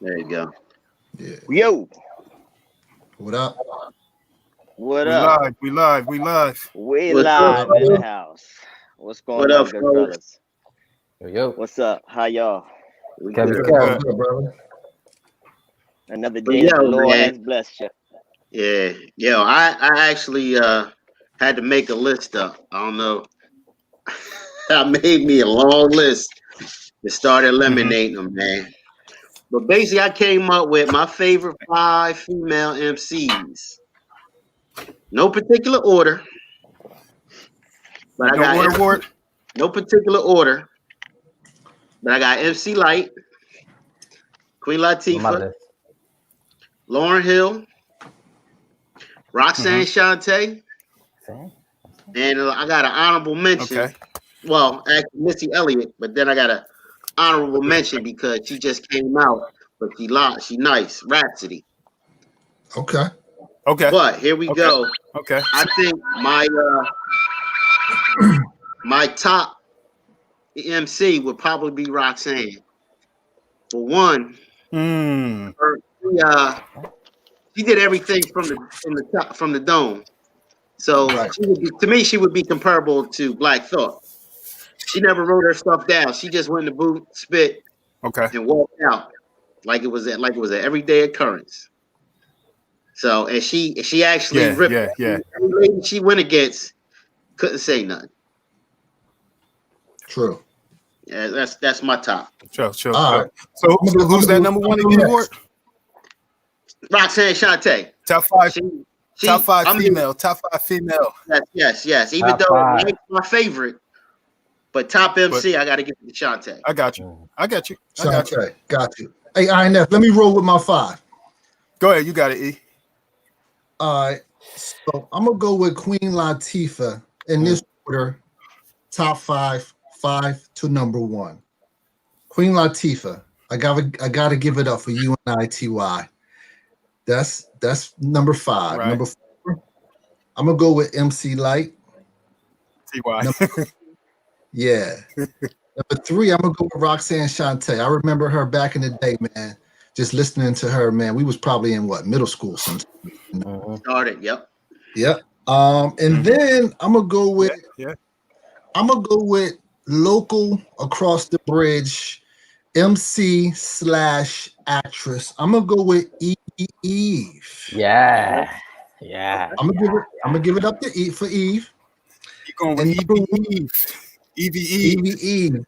There you go. Yeah. Yo, What up? what We up? live. We live. We live. We What's up, live in the fellas? house. What's What going up, on, good fellas? fellas? Yo, yo, What's up? How y'all? We Kevin, good. We What's Kevin. good. good, brother? Another But day that the yo, Lord man, has blessed you. yeah, yo, I actually had to make a list up. I don't know. I made me a long list and started Hmm. eliminating them, man. But basically, I came up with my favorite 5 female MCs. No particular order, but I No got order ward. no particular order. But I got MC Light, Queen On my Latifah, list. Lauren Hill, Hmm. Roxanne Shante, See? and I got an honorable mention. Okay. Well, actually, Missy Elliott, but then I got an honorable mention because she just came out, but she lost. She nice, Rhapsody. Okay. Okay. But here we Okay. go. Okay. I think my top MC would probably be Roxanne. For one, Hmm. she, she did everything from the top from the dome. So Right. she would be, to me, she would be comparable to Black Thought. She never wrote her stuff down. She just went in the booth, spit, Okay. and walked out like it was an everyday occurrence. So and she actually Yeah. ripped Yeah. Yeah. every lady she went against, couldn't say nothing. True. Yeah, that's my top. Chill. Chill. All Chill. right. So, I'm so gonna who's that go number one I'm again, next. Ward? Roxanne Shante. Top five. She Top she five I mean female. Top five female. yes. Even Top though five. Light's my favorite, but top But MC I gotta give it to Shante. I got you. Mm. I got you. I got you. Shante, got you. Hey, INF, let me roll with my 5. Go ahead. You got it, E. All right. So I'm gonna go with Queen Latifah in this order. Top 5 to number 1. Queen Latifah. I gotta give it up for UNITY. That's number 5. Right. Number 4, I'm gonna go with MC Light. Ty. Yeah. Number 3, I'm gonna go with Roxanne Shante. I remember her back in the day, man. Just listening to her, man. We was probably in middle school sometime. Mhm. Started, yep. Yep. And then I'm gonna go with Yeah. local across the bridge MC/actress. I'm gonna go with Eve. Yeah. Yeah. I'm gonna give it up to Eve for Eve. You going with And number Eve? one, Eve. Eve.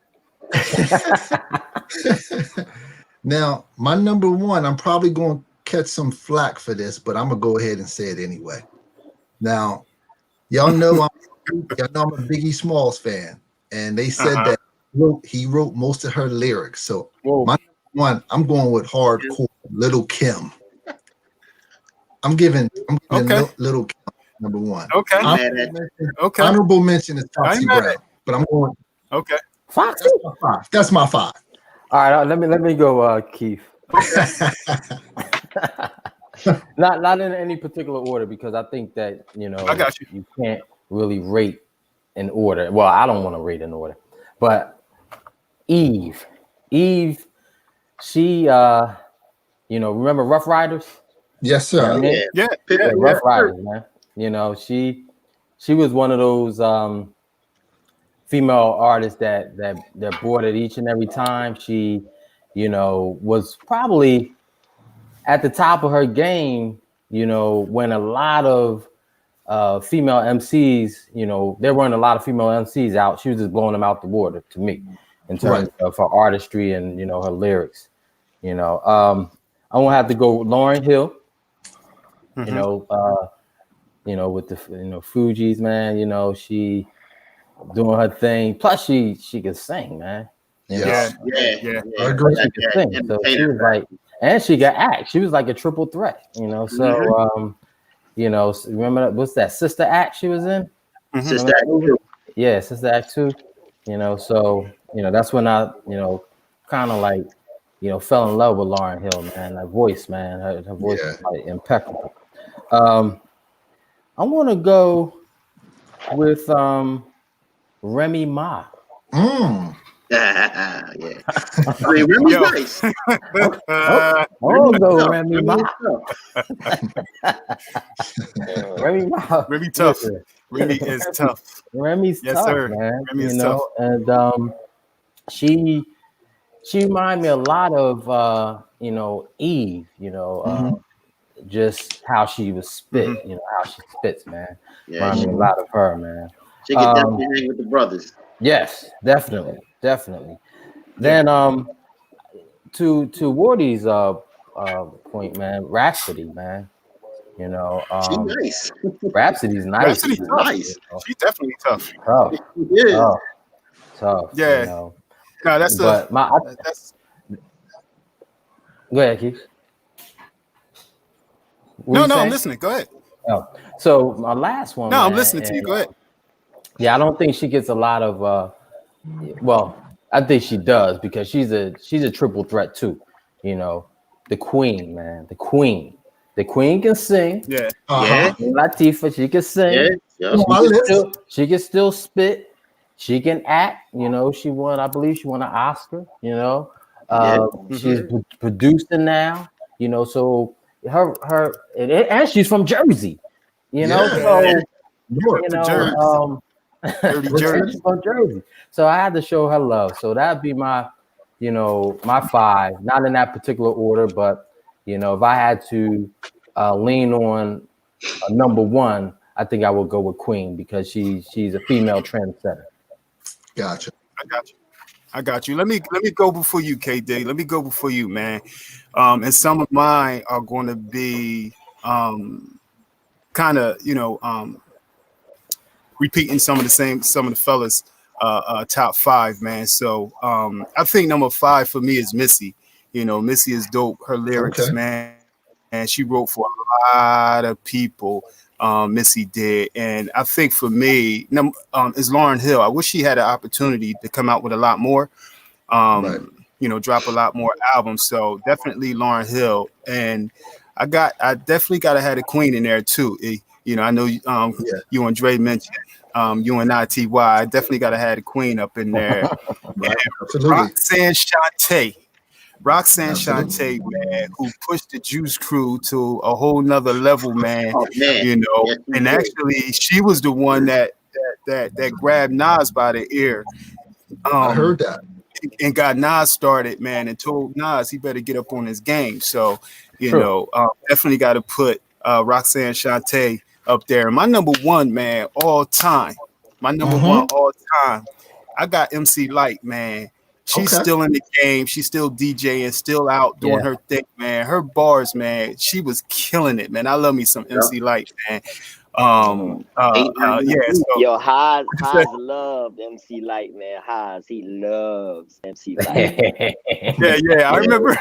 Now, my number 1, I'm probably gonna catch some flack for this, but I'm gonna go ahead and say it anyway. Now, y'all know I'm a Biggie Smalls fan, and they said that he wrote most of her lyrics. So Whoa. my one, I'm going with hardcore Little Kim. I'm giving Okay. Little Kim number 1. Okay. I'm mad at Okay. Honorable mention is I Foxy ain't mad Brown, at but I'm going. Okay. Foxy. That's my 5. All right, let me go, Keith. Not in any particular order because I think that I got you. you can't really rate in order. Well, I don't want to rate in order, but Eve, she remember Rough Riders? Yes, You know what I sir. mean? Yeah. Pip, Yeah, yeah. Rough Riders, man. She was one of those female artists that brought it each and every time. She, was probably at the top of her game, when a lot of female MCs, there weren't a lot of female MCs out. She was just blowing them out the water to me in terms of her artistry and, her lyrics. I won't have to go with Lauryn Hill, with the, Fugees, man, she doing her thing. Plus she could sing, man. Yeah. Yeah. I agree. She could sing. So she was like, and she got act. She was like a triple threat, So, remember that, what's that Sister Act she was in? Sister Act 2. Yeah, Sister Act 2. So that's when I, kind of like, fell in love with Lauryn Hill, man. That voice, man. Her voice is like impeccable. I want to go with Remy Ma. Yeah. I mean, Remy's Yo. nice. Oh, go tough. Remy Remy Ma. is tough. Remy Ma. Remy tough. Listen, Remy is tough. Remy's Yes, tough, sir. man. Remy You is tough. know, and she reminded me a lot of Eve. Just how she was spit. Mhm. How she spits, man. Yeah, Remind me a lot of her, man. she could definitely hang with the brothers. Yes, definitely. Then to Wardy's point, man, Rhapsody, man. She nice. Rhapsody's nice. Rhapsody Man. tough. Nice. She's definitely tough. Tough, She is. tough. Yeah. No, that's But that's go ahead, Keith. no, I'm saying? listening. Go ahead. Oh, so my last one. No, man, I'm listening to you. Go ahead. Yeah, I don't think she gets a lot of. Well, I think she does because she's a triple threat too. The queen, man, the queen. The queen can sing. Yeah. Yeah. Latifah, she can sing. Yeah. She can still spit. She can act. I believe she won an Oscar. She's producing now. So her and she's from Jersey. So Dirty Jersey. she's from Jersey. So I had to show her love. So that'd be my five. Not in that particular order, but if I had to lean on a number one, I think I would go with Queen because she's a female trendsetter. Gotcha. I got you. Let me go before you, KD. Let me go before you, man. And some of mine are going to be kind of repeating some of the fellas top five, man. So I think number 5 for me is Missy. Missy is dope. Her lyrics, man, and she wrote for a lot of people. Missy did, and I think for me, is Lauryn Hill. I wish she had an opportunity to come out with a lot more, drop a lot more albums. So definitely Lauryn Hill, and I definitely got to have a queen in there too. I know you and Dre mentioned you and ITY. I definitely got to have a queen up in there. Roxanne Shante, man, who pushed the Juice Crew to a whole nother level, man. Oh, man. And actually, she was the one that grabbed Nas by the ear. I heard that. And got Nas started, man, and told Nas he better get up on his game. So, definitely got to put Roxanne Shante up there. My number one, man, all time. My number one all time. I got MC Light, man. She's still in the game. She's still DJing, still out doing her thing, man. Her bars, man, she was killing it, man. I love me some MC Light, man. So, yo, Haas loved MC Light, man. Haas, he loves MC Light. yeah, I remember.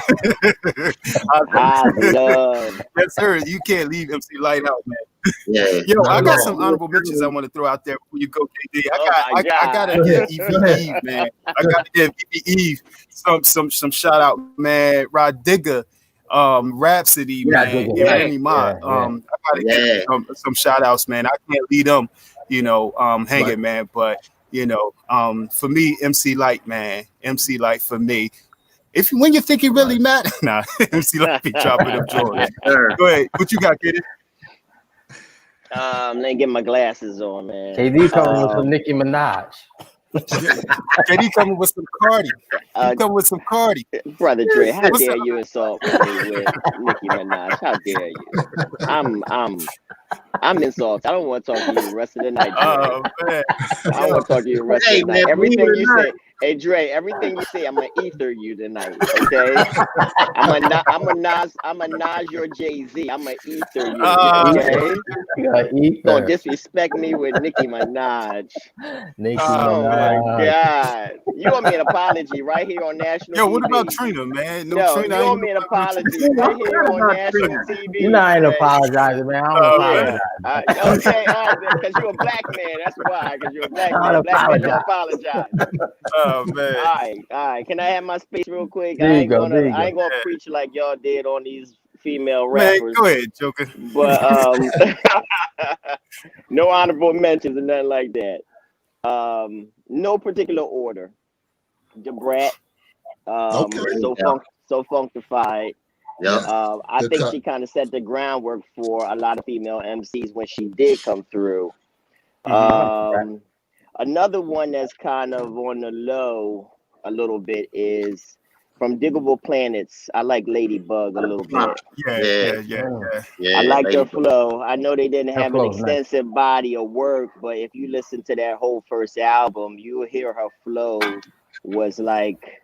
Haas loves. Yes, sir. You can't leave MC Light out, man. Yeah. I got some honorable mentions I want to throw out there before you go, KD. I gotta give Eve, man. I gotta give Eve some shout out, man. Rod Digger, Rhapsody, man. Remy Ma. I gotta give some shout outs, man. I can't leave them, hanging, man. But for me, MC Light, man. MC Light for me. When you think it really matters, nah, MC Light be dropping them joints. Go ahead. What you got, KD? Let me get my glasses on, man. KD coming with some Nicki Minaj. KD coming with some Cardi. Coming with some Cardi. Brother Dre, how dare you insult me with Nicki Minaj? How dare you? I'm insulted. I don't want to talk to you the rest of the night, Dre. Oh, man. I want to talk to you the rest of the night. Everything you say, hey Dre, everything you say, I'm gonna ether you tonight. Okay, I'm a Nas your Jay-Z. I'm gonna ether you. Okay, don't disrespect me with Nicki Minaj. Oh my God, you owe me an apology right here on national. Yo, what TV. About Trina, man? Trina, you owe me an apology right here on national TV. You're not even apologizing, man. I don't apologize. Okay, because you're a black man. That's why. Because you're a black man. Black men don't apologize. Oh man. All right. Can I have my space real quick? I ain't gonna preach like y'all did on these female rappers. Man, go ahead, Joker. But no honorable mentions and nothing like that. No particular order. the Brat. Okay. So Funkified. Yep. I think she kind of set the groundwork for a lot of female MCs when she did come through. Another one that's kind of on the low a little bit is from Diggable Planets. I like Ladybug a little bit. Yeah. I like their Ladybug. flow. I know they didn't Her have an flow is nice. extensive body of work, but if you listen to that whole first album, you will hear her flow was like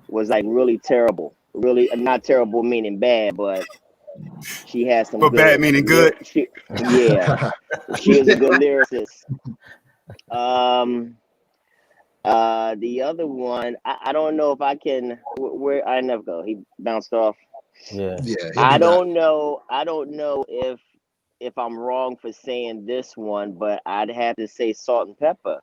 really terrible. Really not terrible meaning bad, but she has some But bad good meaning good. yeah. She is a good lyricist. The other one, I don't know if I can. Where I never go. He bounced off. Yeah. I don't know if I'm wrong for saying this one, but I'd have to say Salt and Pepper.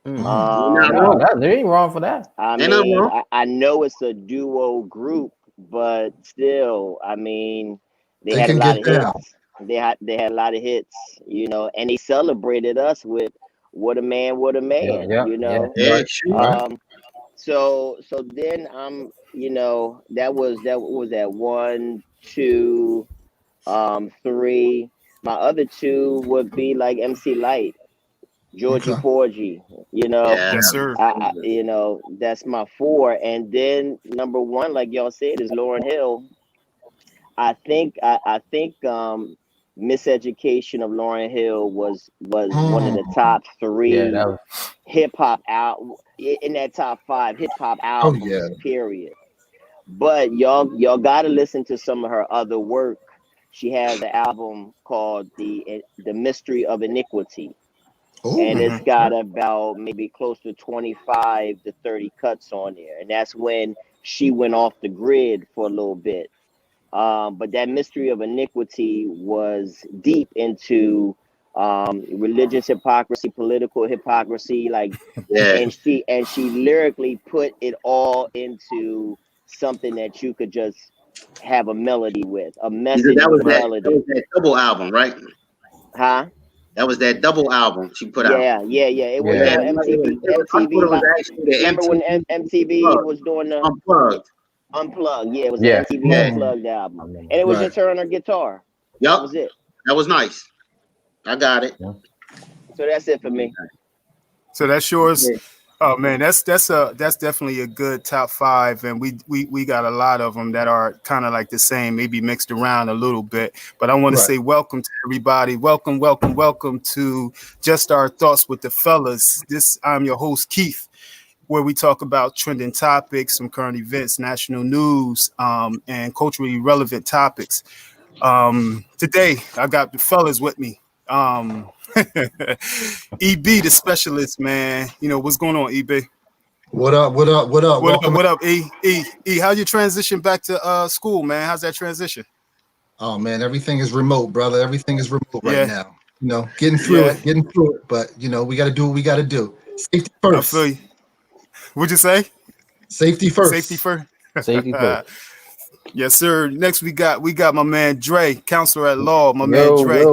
No, there ain't wrong for that. I mean, I know it's a duo group, but still, I mean, they had a lot of hits. They had a lot of hits, you know, and they celebrated us with "What a Man, What a Man," you know. Yeah, sure. So then you know, that was that 1, 2, 3. My other two would be like MC Light, Georgie Porgy, you know. Yeah. Yes, sir. You know, that's my 4. And then number 1, like y'all said, is Lauryn Hill. I think Miseducation of Lauryn Hill was one of the top 3 hip hop out in that top 5 hip hop albums, period. But y'all gotta listen to some of her other work. She has an album called The Mystery of Iniquity. And it's got about maybe close to 25 to 30 cuts on there. And that's when she went off the grid for a little bit. But that Mystery of Iniquity was deep into religious hypocrisy, political hypocrisy, like, and she lyrically put it all into something that you could just have a melody with, a message with a melody. That was that double album, right? Huh? That was that double album she put out. Yeah. It was MTV. Remember when MTV was doing the Unplugged? Yeah, it was the MTV Unplugged album, and it was just her and her guitar. Yep. That was it. That was nice. I got it. So that's it for me. So that's yours. Oh man, that's definitely a good top 5, and we got a lot of them that are kind of like the same, maybe mixed around a little bit. But I want to say welcome to everybody. Welcome to Just Our Thoughts with the Fellas. I'm your host Keith, where we talk about trending topics, some current events, national news, and culturally relevant topics. Today I got the fellas with me. EB, the specialist, man. You know what's going on, EB? What up? What up, E? How you transition back to school, man? How's that transition? Oh man, everything is remote, brother. Everything is remote right now. You know, getting through it. But you know, we got to do what we got to do. Safety first. I feel you. What'd you say? Safety first. Safety first. Yes, sir. Next, we got my man Dre, counselor at law. My man Dre.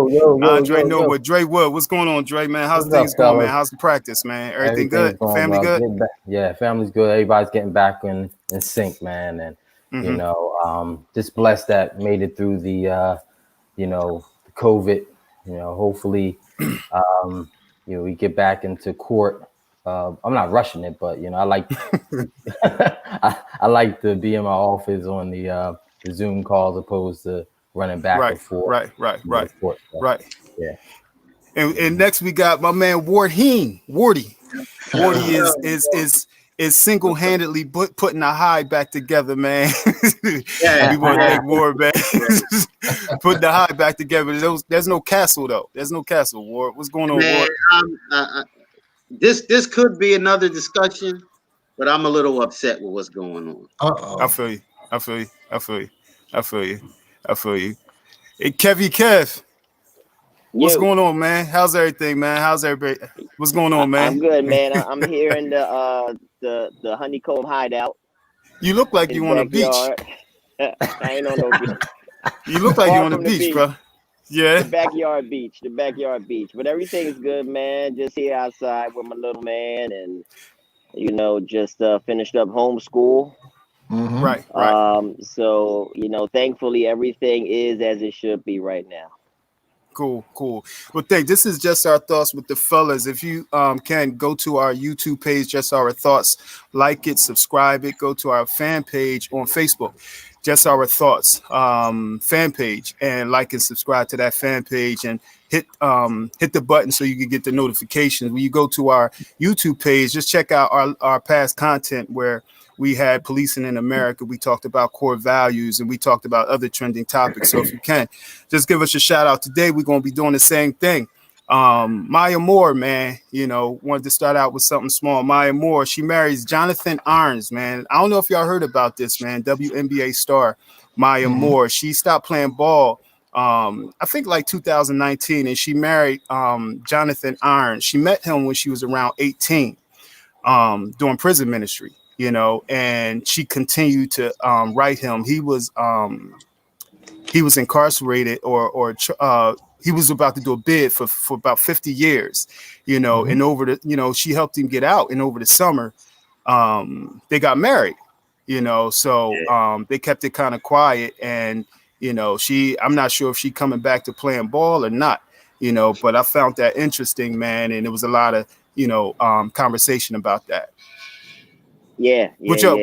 Dre know what Dre would. What's going on, Dre, man? How's things going, man? How's the practice, man? Everything good? Family good? Yeah, family's good. Everybody's getting back in sync, man. And you know, just blessed that made it through the you know, COVID. You know, hopefully, you know, we get back into court. I'm not rushing it, but you know, I like I like to be in my office on the Zoom calls opposed to running back and forth. Right. Yeah. And next we got my man Wardy. Wardy is single-handedly putting a high back together, man. We want to thank Ward, man. Putting the high back together. There's no castle though. There's no castle. Ward, what's going on, man, Ward? This could be another discussion, but I'm a little upset with what's going on. I feel you. Hey, Kev. What's going on, man? How's everything, man? How's everybody? What's going on, man? I'm good, man. I'm here in the Honeycomb Hideout. You look like you on a beach. I ain't on no beach. You look like you on the beach, bro. Yeah. The backyard beach. But everything's good, man. Just here outside with my little man, and Just finished up homeschool. Right, right. So thankfully everything is as it should be right now. Cool, cool. Well, this is just our thoughts with the fellas. If you can go to our YouTube page, just our thoughts, like it, subscribe it, go to our fan page on Facebook, just our thoughts fan page, and like and subscribe to that fan page, and hit the button so you can get the notifications. When you go to our YouTube page, just check out our past content where we had policing in America. We talked about core values, and we talked about other trending topics. So if you can, just give us a shout out today. We're going to be doing the same thing. Maya Moore, man, wanted to start out with something small. Maya Moore, she marries Jonathan Irons, man. I don't know if y'all heard about this, man. WNBA star Maya Moore. She stopped playing ball, I think like 2019, and she married Jonathan Irons. She met him when she was around 18, doing prison ministry, and she continued to write him. He was incarcerated, or he was about to do a bid for about 50 years, and over the, she helped him get out, and over the summer, they got married, so they kept it kind of quiet, and I'm not sure if she coming back to playing ball or not, but I found that interesting, man, and there was a lot of conversation about that. Yeah. So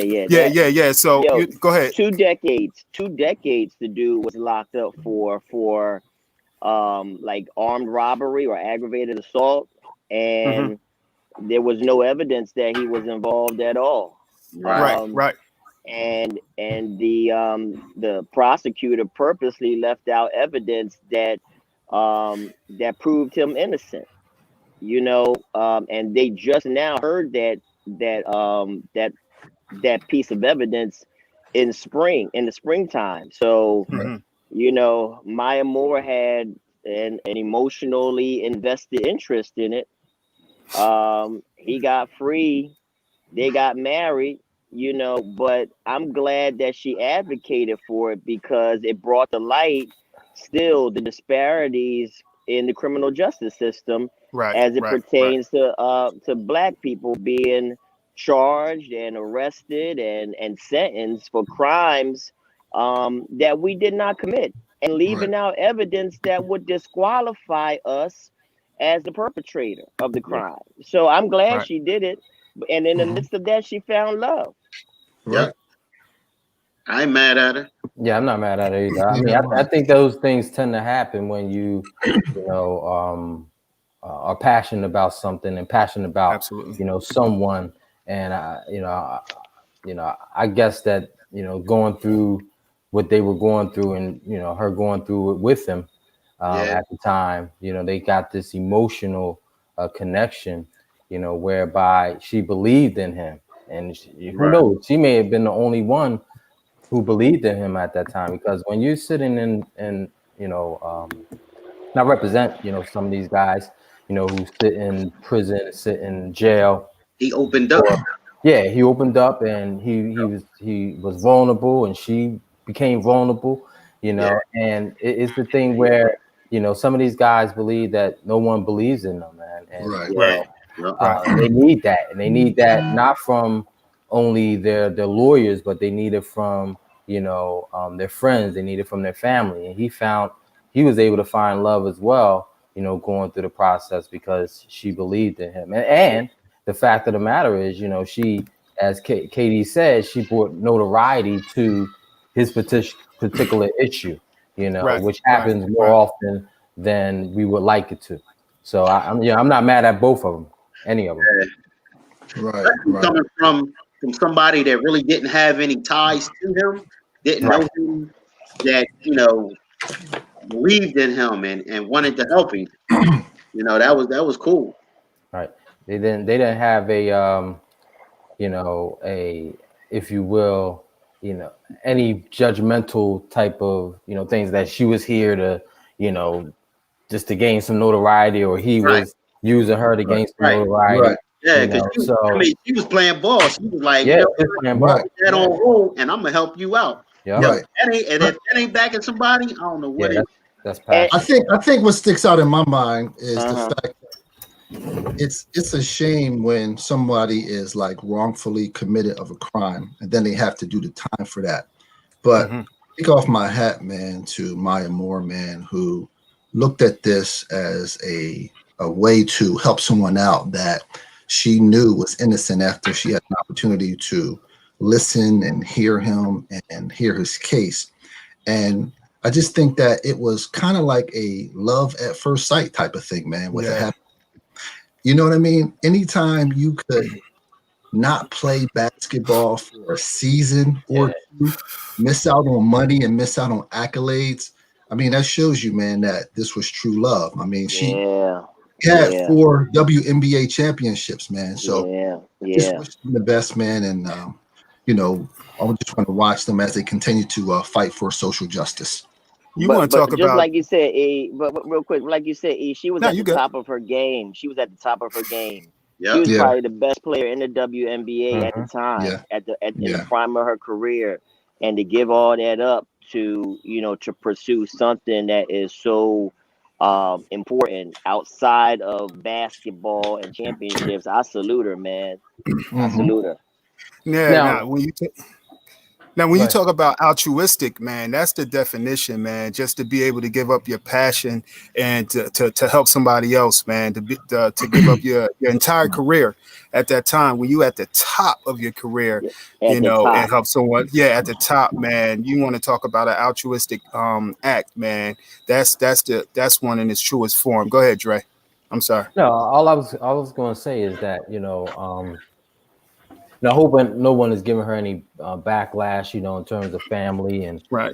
go ahead. 2 decades. 2 decades, the dude was locked up for like armed robbery or aggravated assault, and there was no evidence that he was involved at all. Right. And the prosecutor purposely left out evidence that proved him innocent. And they just now heard that piece of evidence in the springtime. So, Maya Moore had an emotionally invested interest in it. He got free, they got married, but I'm glad that she advocated for it, because it brought to light still the disparities in the criminal justice system, as it pertains to Black people being charged and arrested and sentenced for crimes that we did not commit, and leaving out evidence that would disqualify us as the perpetrator of the crime. So I'm glad she did it, and in the midst of that, she found love. Yep. I ain't mad at her. Yeah, I'm not mad at her either. I mean, I think those things tend to happen when you are passionate about something and passionate about someone, and I guess that going through what they were going through, and her going through it with him at the time, they got this emotional connection, whereby she believed in him, and who knows, she may have been the only one who believed in him at that time, because when you're sitting in not represent some of these guys who sit in prison, sit in jail. He opened up. He opened up, and he was vulnerable, and she became vulnerable, and it's the thing where some of these guys believe that no one believes in them, man, and they need that, and they need that not from only their lawyers, but they need it from their friends, they need it from their family, and he was able to find love as well, going through the process, because she believed in him. And the fact of the matter is, she, as Katie said, she brought notoriety to his particular issue, which happens more often than we would like it to. So I'm not mad at both of them, any of them. Right. Coming from somebody that really didn't have any ties to him, didn't know him, that believed in him and wanted to help him. That was cool. Right. They didn't have a if you will, any judgmental type of things that she was here to just to gain some notoriety, or he was using her to gain some notoriety. Yeah, because she was playing ball. She was like, put that on hold, and I'm gonna help you out. Yeah. Right. If that ain't backing somebody, I don't know what. That's passion. I think what sticks out in my mind is the fact that it's a shame when somebody is like wrongfully committed of a crime and then they have to do the time for that. But take off my hat, man, to Maya Moore, man, who looked at this as a way to help someone out that she knew was innocent after she had an opportunity to listen and hear him and hear his case. And I just think that it was kind of like a love at first sight type of thing, man, with it happening. You know what I mean? Anytime you could not play basketball for a season or two, miss out on money and miss out on accolades. I mean, that shows you, man, that this was true love. I mean, she had 4 WNBA championships, man. So just wish them the best, man. And, you know, I just want to watch them as they continue to fight for social justice. You want to talk just about, like you said, but real quick, like you said, she was at the good. top of her game. She was at the top of her game. Yep. She was probably the best player in the WNBA at the time, Yeah. in the prime of her career, and to give all that up to to pursue something that is so important outside of basketball and championships. I salute her, man. I salute her. Yeah. Now, When you talk about altruistic, man, that's the definition, man. Just to be able to give up your passion and to help somebody else, man. To give up your entire career at that time when you at the top of your career, and help someone. Yeah, at the top, man. You want to talk about an altruistic act, man. That's one in its truest form. Go ahead, Dre. I'm sorry. No, all I was going to say is that and I hope no one is giving her any backlash, in terms of family and right,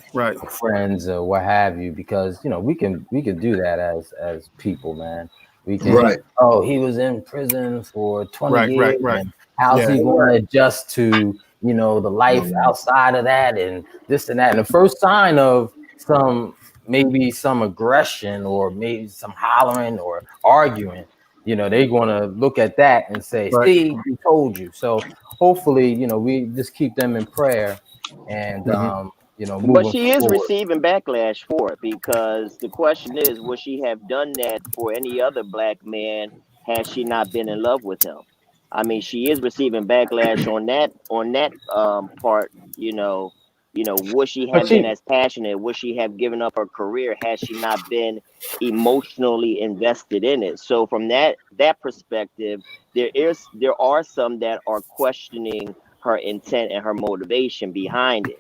friends or what have you, because we can do that as people, man. We can. Oh, he was in prison for 20 years, and how's he going to adjust to the life outside of that and this and that? And the first sign of maybe some aggression or maybe some hollering or arguing, they're going to look at that and say, "See, we told you." So hopefully, we just keep them in prayer and, But she is forward. receiving backlash for it, because the question is, would she have done that for any other black man had she not been in love with him? I mean, she is receiving backlash on that part. Would she have been as passionate? Would she have given up her career had she not been emotionally invested in it? So from that perspective, there are some that are questioning her intent and her motivation behind it,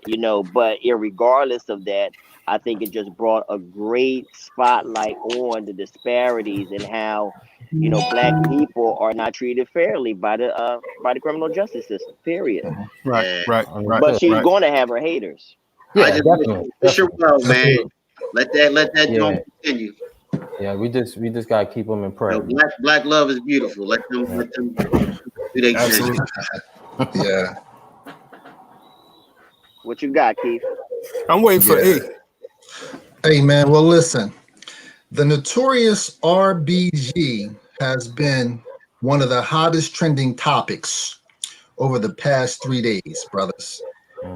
but irregardless of that, I think it just brought a great spotlight on the disparities and how black people are not treated fairly by the criminal justice system, period. Right. But she's going to have her haters. I just wish her well, man. Let that joint continue. Yeah, we just gotta keep them in prayer. Black love is beautiful. Let them do their thing. Yeah. What you got, Keith? I'm waiting for E. Hey, man. Well, listen. The notorious RBG has been one of the hottest trending topics over the past 3 days, brothers.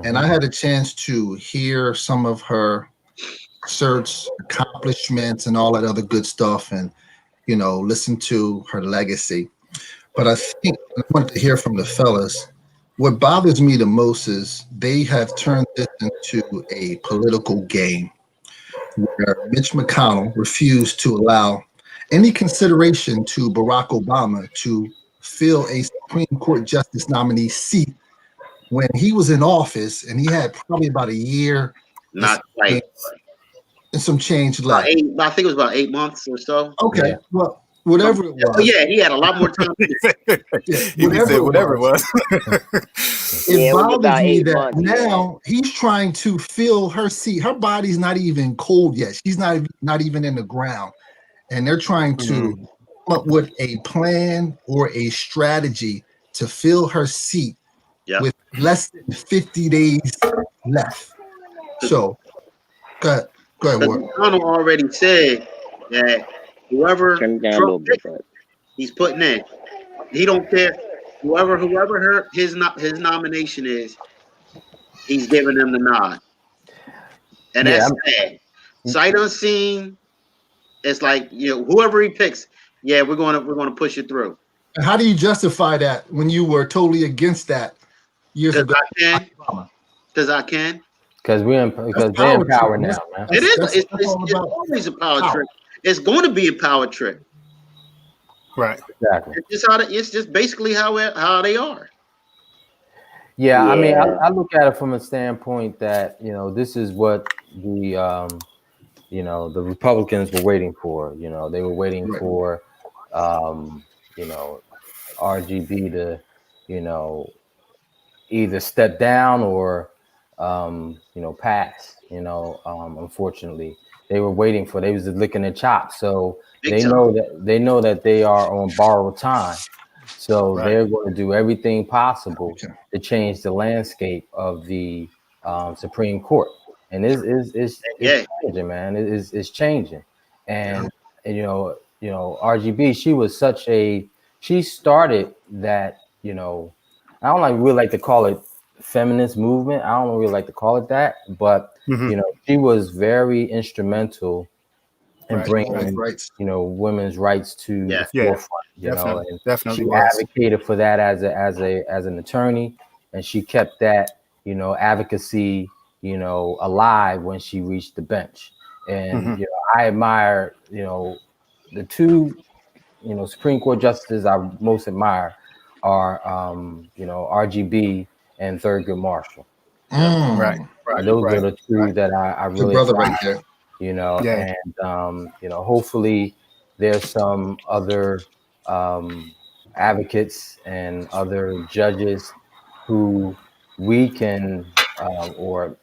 And I had a chance to hear some of her search accomplishments and all that other good stuff, and listen to her legacy. But I think I wanted to hear from the fellas. What bothers me the most is they have turned this into a political game where Mitch McConnell refused to allow any consideration to Barack Obama to fill a Supreme Court justice nominee seat when he was in office, and he had probably about a year. Not quite. And some change left. I think it was about 8 months or so. Okay. Yeah. Well, whatever it was. Oh, yeah, he had a lot more time. Whatever it was. It bothers me that now he's trying to fill her seat. Her body's not even cold yet. She's not even in the ground. And they're trying to come up with a plan or a strategy to fill her seat with less than 50 days left. So, go ahead. McConnell already said that whoever Trump picks, he's putting in. He don't care. Whoever his nomination is, he's giving them the nod. And that's sad. Sight unseen. It's like, whoever he picks, Yeah, we're gonna push it through. And how do you justify that when you were totally against that years ago? Because I can. Because they're in power now, man. It is. It's always a power trick. It's going to be a power trick. Right. Exactly. It's just basically how they are. Yeah, I mean, I look at it from a standpoint that this is what the the Republicans were waiting for. They were waiting for RGB to either step down or pass. Unfortunately, they were waiting for. They was just licking their chops, so they know that they are on borrowed time. So they're going to do everything possible to change the landscape of the Supreme Court, and it's changing, man. It's changing, and RGB. She started that. I don't really like to call it feminist movement. I don't really like to call it that, but she was very instrumental in bringing women's rights to the forefront. And definitely she advocated for that as an attorney, and she kept that advocacy alive when she reached the bench. And I admire the two Supreme Court justices I most admire are RGB and Thurgood Marshall. Right. Those are the two that I really admire. And hopefully there's some other advocates and other judges who we can or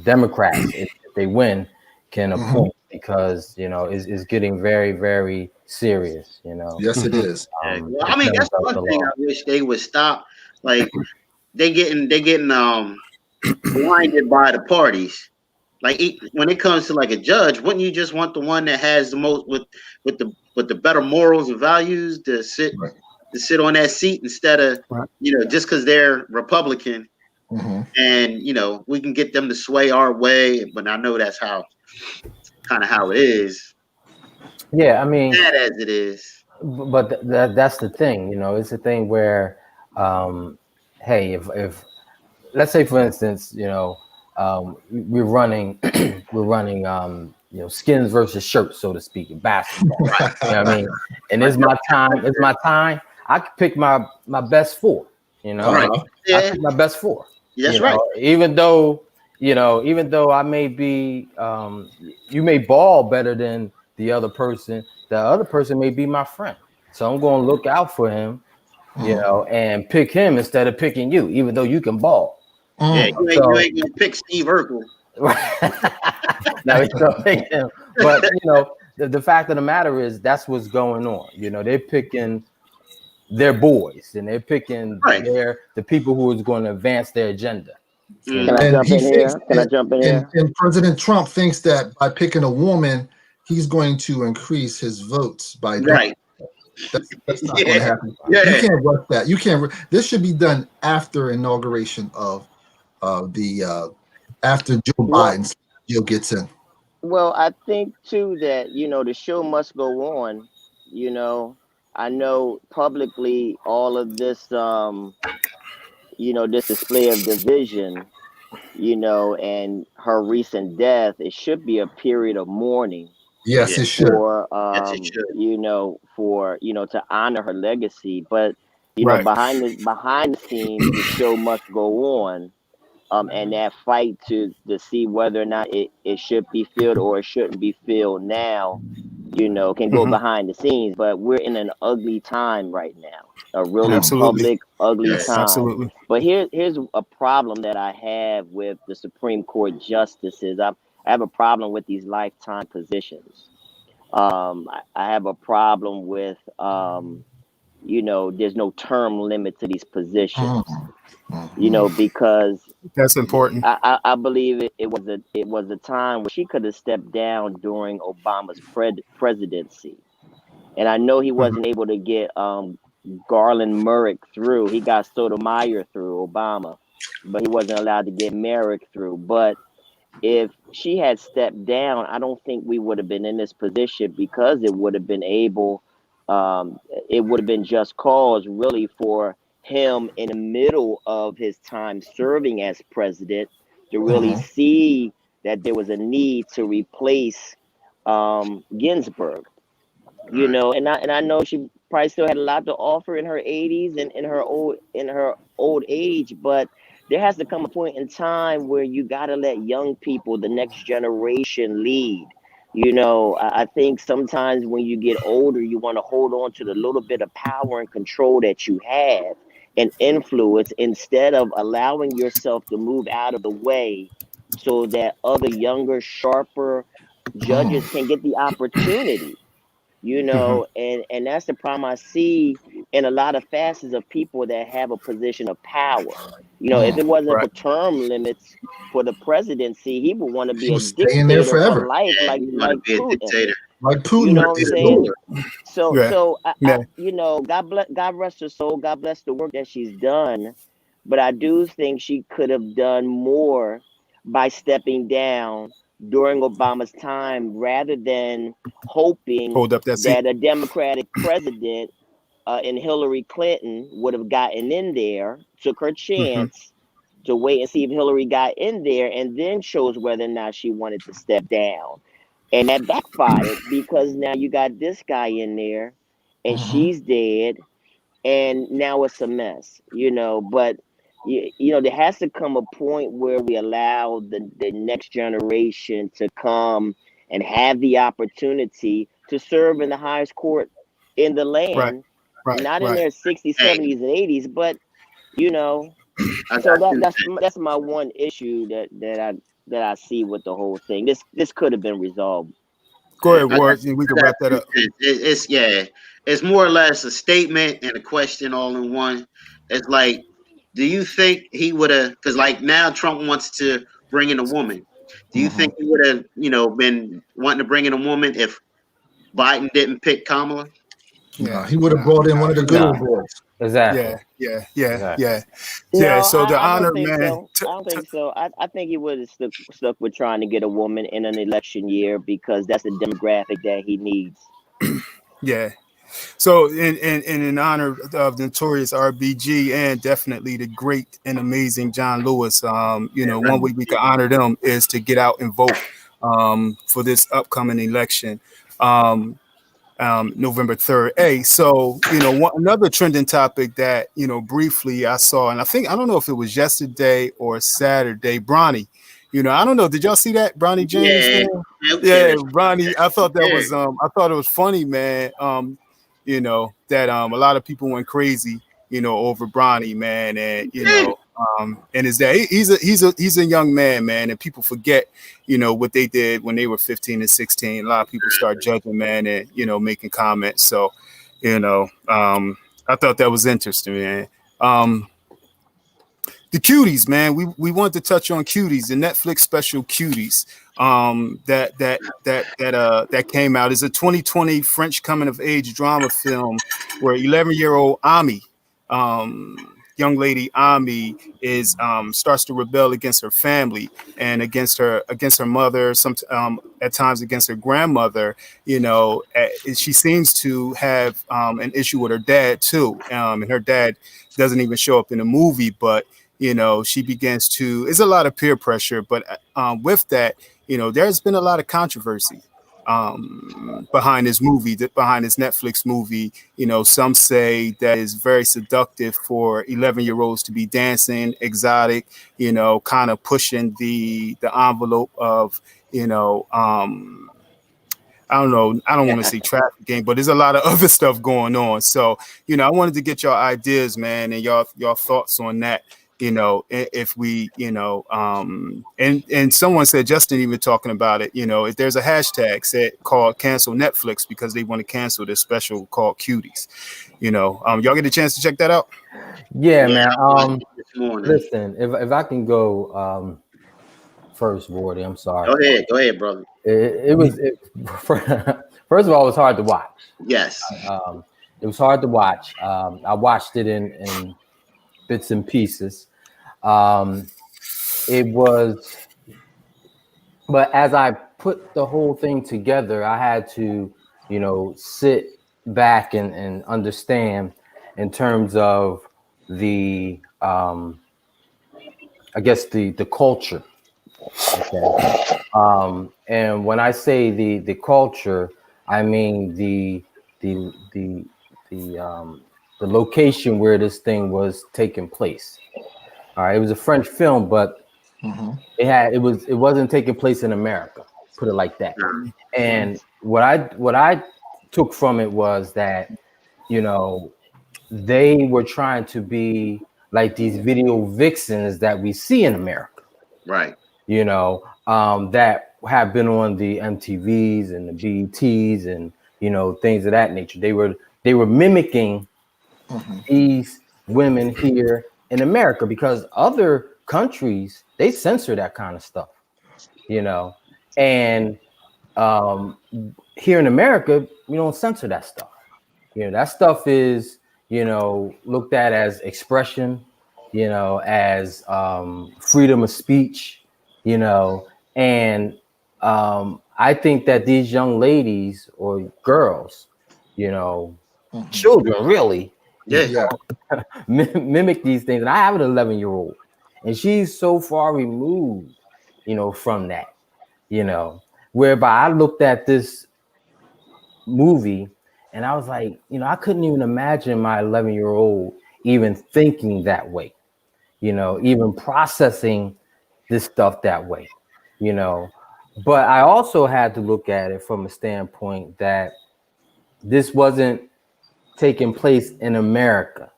Democrats, if they win, can appoint, because it's getting very, very serious. Yes, it is. Well, I mean, that's one thing I wish they would stop. Like they getting blinded by the parties. Like when it comes to like a judge, wouldn't you just want the one that has the most with the better morals and values to sit on that seat instead of just because they're Republican, and we can get them to sway our way. But I know that's kind of how it is. Yeah, I mean, bad as it is. But that's the thing. It's a thing where, hey, if let's say for instance, we're running skins versus shirts, so to speak, in basketball. You know what I mean? And it's my time. I could pick my best four. I pick my best four. That's right. Even though I may be, you may ball better than the other person. The other person may be my friend, so I'm going to look out for him, and pick him instead of picking you, even though you can ball. Yeah, you ain't gonna pick Steve Urkel. Now he's gonna pick him, but the fact of the matter is that's what's going on. They're picking their boys, and they're picking the people who is going to advance their agenda. Can I jump in here? And President Trump thinks that by picking a woman, he's going to increase his votes by That's not going to happen. You can't rush that. You can't. This should be done after inauguration of after Joe Biden's deal gets in. Well, I think too that the show must go on. I know publicly all of this this display of division, and her recent death, it should be a period of mourning. Yes, it should. For to honor her legacy. But behind the scenes, the show must go on. And that fight to see whether or not it should be filled or it shouldn't be filled now, can go behind the scenes. But we're in an ugly time right now, a really public ugly time. Absolutely. But here's a problem that I have with the Supreme Court justices. I have a problem with these lifetime positions. I have a problem with there's no term limit to these positions. Because that's important. I believe it was a time where she could have stepped down during Obama's presidency, and I know he wasn't able to get Garland Merrick through. He got Sotomayor through Obama, but he wasn't allowed to get Merrick through. But if she had stepped down, I don't think we would have been in this position, because it would have been able it would have been just cause really for him in the middle of his time serving as president to really see that there was a need to replace Ginsburg. And I know she probably still had a lot to offer in her 80s and in her old age, but there has to come a point in time where you got to let young people, the next generation, lead. I think sometimes when you get older, you want to hold on to the little bit of power and control that you have and influence instead of allowing yourself to move out of the way so that other younger, sharper judges can get the opportunity. And that's the problem I see in a lot of facets of people that have a position of power. If it wasn't Right. for term limits for the presidency, he would want to He be a was staying there dictator for forever. life, Yeah, like you want to like be a Putin. dictator. Like You Putin know would what I'm be a saying? ruler. So Yeah. so I, Yeah. I God rest her soul, God bless the work that she's done, but I do think she could have done more by stepping down during Obama's time rather than hoping Hold up that seat. that a Democratic president and Hillary Clinton would have gotten in there, took her chance to wait and see if Hillary got in there, and then chose whether or not she wanted to step down. And that backfired because now you got this guy in there, and she's dead, and now it's a mess. But there has to come a point where we allow the next generation to come and have the opportunity to serve in the highest court in the Right. land, Right. not in Right. their 60s, Hey, 70s, and 80s, but you know. I got So you. that's my one issue that I see with the whole thing. This could have been resolved. Go ahead, I got, Ward. We can I got wrap that two up. cents. It's yeah. It's more or less a statement and a question all in one. It's like, do you think he would have? Because like now Trump wants to bring in a woman. Do you think he would have, been wanting to bring in a woman if Biden didn't pick Kamala? No, Yeah. he would have Nah. brought in Nah. one of the good No, old boys. exactly. Yeah. Yeah. Yeah. Exactly. Yeah. Yeah. No, So the I don't honor, think man. so. I don't think so. I think he would have stuck with trying to get a woman in an election year because that's the demographic that he needs. Yeah. So in honor of the notorious RBG and definitely the great and amazing John Lewis, one way we can honor them is to get out and vote for this upcoming election. November 3rd. Hey, so another trending topic that briefly I saw, and I don't know if it was yesterday or Saturday. Bronny, I don't know. Did y'all see that Bronny James Yeah, thing? who Yeah, cares? Bronny. I thought that Yeah. was I thought it was funny, man. That a lot of people went crazy, over Bronny, man, and and his dad. He's a young man, and people forget what they did when they were 15 and 16. A lot of people start judging, man, and making comments. So I thought that was interesting, man. The Cuties, man. We wanted to touch on Cuties, the Netflix special Cuties. That came out is a 2020 French coming of age drama film where 11-year-old Ami, young lady Ami, is starts to rebel against her family and against her mother, some at times against her grandmother. She seems to have an issue with her dad too, and her dad doesn't even show up in the movie, but she begins to. It's a lot of peer pressure, but with that, there's been a lot of controversy behind this movie, behind this Netflix movie. Some say that is very seductive for 11-year-olds to be dancing, exotic, kind of pushing the envelope of, I don't know. I don't want to say trafficking, but there's a lot of other stuff going on. So, I wanted to get your ideas, man, and y'all thoughts on that. If we, and someone said, Justin even talking about it, if there's a hashtag said called cancel Netflix because they want to cancel this special called Cuties. Y'all get a chance to check that out? Yeah, Yeah, man. I watched it this morning. Listen, if I can go first, Wardy, I'm sorry. Go ahead, brother. First of all, it was hard to watch. Yes. It was hard to watch. I watched it in bits and pieces. It was, but as I put the whole thing together, I had to, sit back and understand in terms of the I guess the culture. Okay. And when I say the culture, I mean the the location where this thing was taking place. All right, it was a French film, but it wasn't taking place in America. Put it like that. And what I took from it was that, you know, they were trying to be like these video vixens that we see in America. Right. You know, that have been on the MTVs and the BETs and, you know, things of that nature. They were mimicking these women here in America, because other countries, they censor that kind of stuff, you know, and um, here in America, we don't censor that stuff. You know, that stuff is, you know, looked at as expression, you know, as freedom of speech, you know, and I think that these young ladies or girls, you know, children really, you Yeah. know, mimic these things. And I have an 11-year-old, and she's so far removed, you know, from that, you know, whereby I looked at this movie and I was like, you know, I couldn't even imagine my 11-year-old even thinking that way, you know, even processing this stuff that way, you know. But I also had to look at it from a standpoint that this wasn't taking place in America,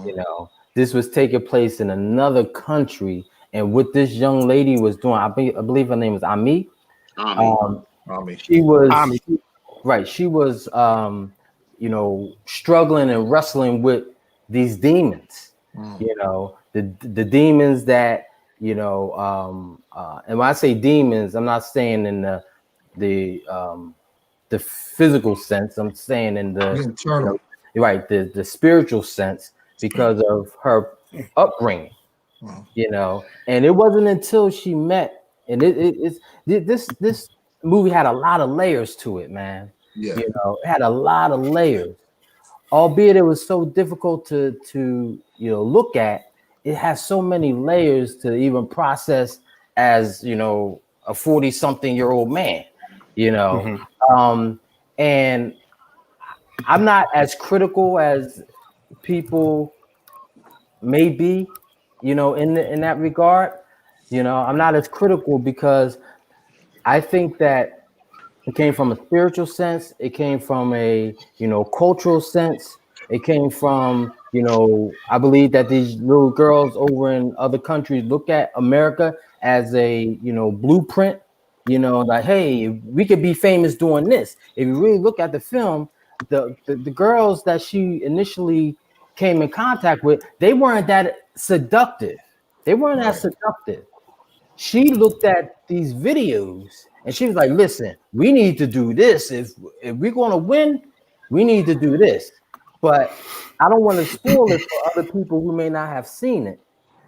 you know, this was taking place in another country. And what this young lady was doing, I believe her name was Ami. She was right. She was, you know, struggling and wrestling with these demons. You know, the demons that, you know, and when I say demons, I'm not saying in the physical sense. I'm saying in the internal, right, the spiritual sense, because of her upbringing, you know. And it wasn't until she met, and this movie had a lot of layers to it, man. yeah, You know, it had a lot of layers, albeit it was so difficult to you know look at. It has so many layers to even process as, you know, a 40-something-year-old man, you know. um and I'm not as critical as people may be, you know, in that regard. You know, I'm not as critical because I think that it came from a spiritual sense. It came from a, you know, cultural sense. It came from, you know, I believe that these little girls over in other countries look at America as a, you know, blueprint, you know, like, hey, we could be famous doing this. If you really look at the film, the girls that she initially came in contact with, they weren't that seductive. They weren't that seductive. She looked at these videos and she was like, listen, we need to do this. If we're going to win, we need to do this. But I don't want to spoil it for other people who may not have seen it.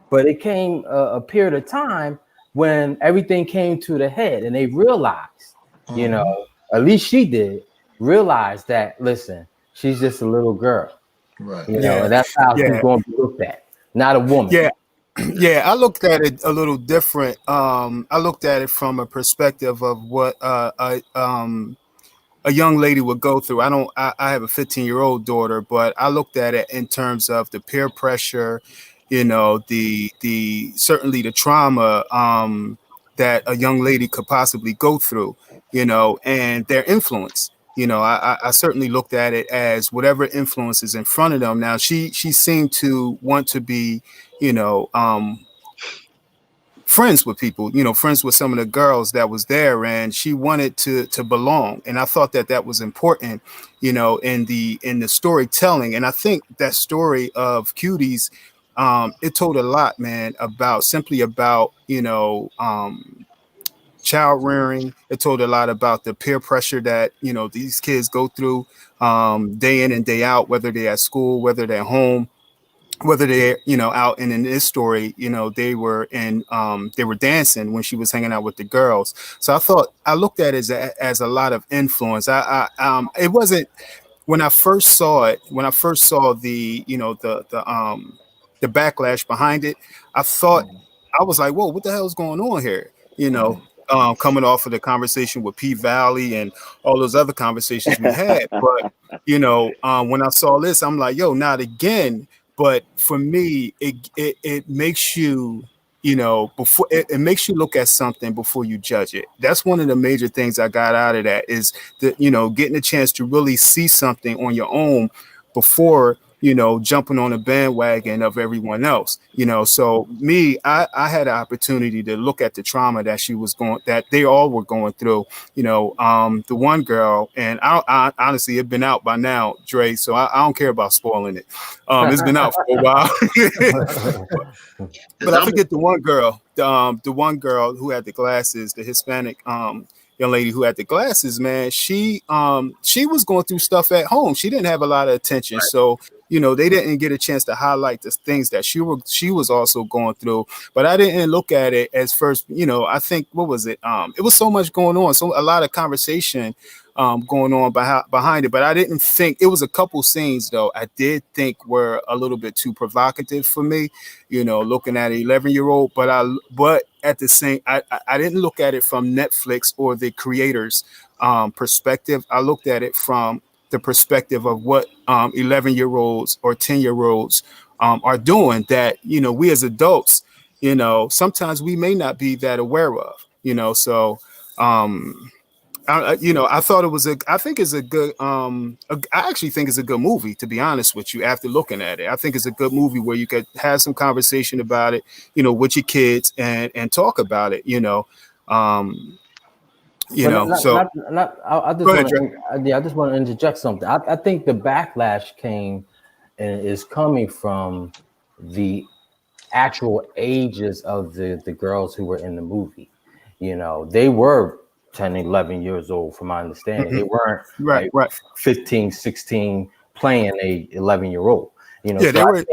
But it came a period of time when everything came to the head and they realized, you know, at least she did realize that, listen, she's just a little girl, you know, and that's how she's going to be looked at, not a woman. Yeah. Yeah, I looked at it a little different. I looked at it from a perspective of what a young lady would go through. I have a 15-year-old daughter, but I looked at it in terms of the peer pressure, you know, the certainly the trauma that a young lady could possibly go through, you know, and their influence. You know, I certainly looked at it as whatever influence is in front of them. Now, she seemed to want to be, you know, friends with people, you know, friends with some of the girls that was there, and she wanted to belong. And I thought that that was important, you know, in the storytelling. And I think that story of Cuties, it told a lot, man, about simply about, you know, child rearing. It told a lot about the peer pressure that, you know, these kids go through day in and day out, whether they're at school, whether they're home, whether they're, you know, out. And in this story, you know, they were dancing when she was hanging out with the girls. So I thought, I looked at it as a lot of influence. It wasn't when I first saw it, when I first saw the the backlash behind it, I thought, I was like, whoa, what the hell is going on here? Coming off of the conversation with P Valley and all those other conversations we had. But, when I saw this, I'm like, yo, not again. But for me, it makes you, before it makes you look at something before you judge it. That's one of the major things I got out of that, is that, getting a chance to really see something on your own before, jumping on a bandwagon of everyone else. So me, I had an opportunity to look at the trauma that they all were going through. The one girl, and I honestly, it been out by now, Dre, so I don't care about spoiling it. It's been out for a while. But I forget the one girl, the one girl who had the glasses, the Hispanic young lady who had the glasses, man. She was going through stuff at home. She didn't have a lot of attention, Right. so they didn't get a chance to highlight the things that she was also going through. But I didn't look at it as first. I think, what was it? It was so much going on, so a lot of conversation going on behind it. But I didn't think it was a couple scenes though. I did think were a little bit too provocative for me. Looking at an 11-year-old, but at the same, I didn't look at it from Netflix or the creators' perspective. I looked at it from the perspective of what 11-year-olds or 10-year-olds are doing, that we as adults, sometimes we may not be that aware of. So I thought it was I think it's a good, I actually think it's a good movie, to be honest with you, after looking at it. I think it's a good movie where you could have some conversation about it, with your kids, and talk about it, so I just go ahead, want Dre. to, I just want to interject something. I think the backlash came and is coming from the actual ages of the girls who were in the movie. They were 10, 11 years old, from my understanding. They weren't Right, like right. 15, 16 playing a 11-year-old. Yeah, they so were.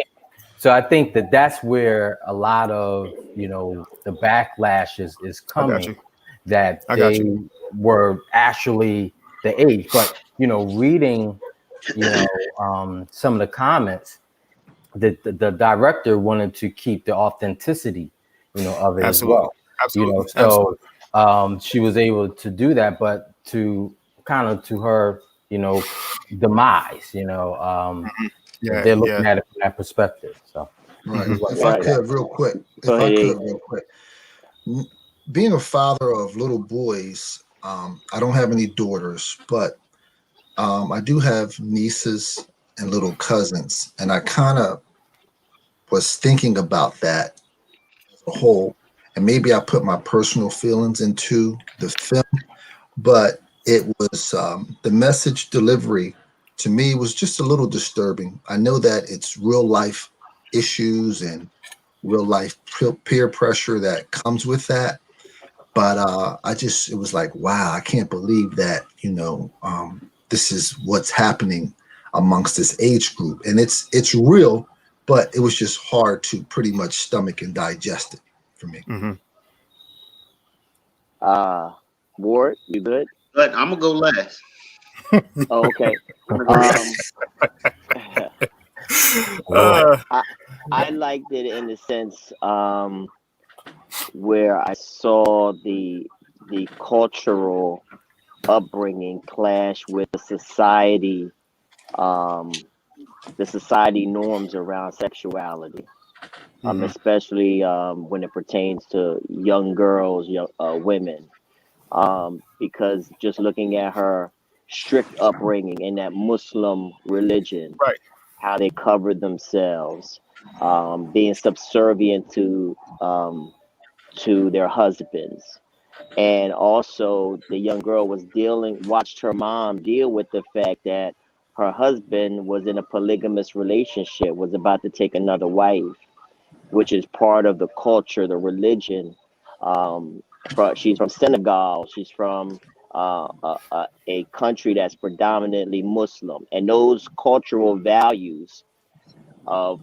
I think that that's where a lot of the backlash is I got coming, you. that I got they you. were actually the age. But reading some of the comments, the director wanted to keep the authenticity of it as Absolutely. well. Absolutely. So Absolutely. she was able to do that, but to kind of to her demise. Yeah, They're yeah. looking at it from that perspective. So Right. just If wanted to I say Right. that. could, real quick, Go ahead, E. being a father of little boys, I don't have any daughters, but I do have nieces and little cousins, and I kind of was thinking about that as a whole, and maybe I put my personal feelings into the film, but it was the message delivery to me was just a little disturbing. I know that it's real life issues and real life peer pressure that comes with that, but it was like, wow, I can't believe that this is what's happening amongst this age group, and it's real, but it was just hard to pretty much stomach and digest it for me. Mm-hmm. Ward, you good? But I'm gonna go last. Oh, okay. I'm gonna go last. Um, Lord. I I liked it in the sense where I saw the cultural upbringing clash with um, the society norms around sexuality, Mm-hmm. especially when it pertains to young girls, young women. Because just looking at her strict upbringing in that Muslim religion, Right. how they covered themselves, being subservient to their husbands. And also, the young girl watched her mom deal with the fact that her husband was in a polygamous relationship, was about to take another wife, which is part of the culture, the religion. She's from Senegal. She's from a country that's predominantly Muslim, and those cultural values of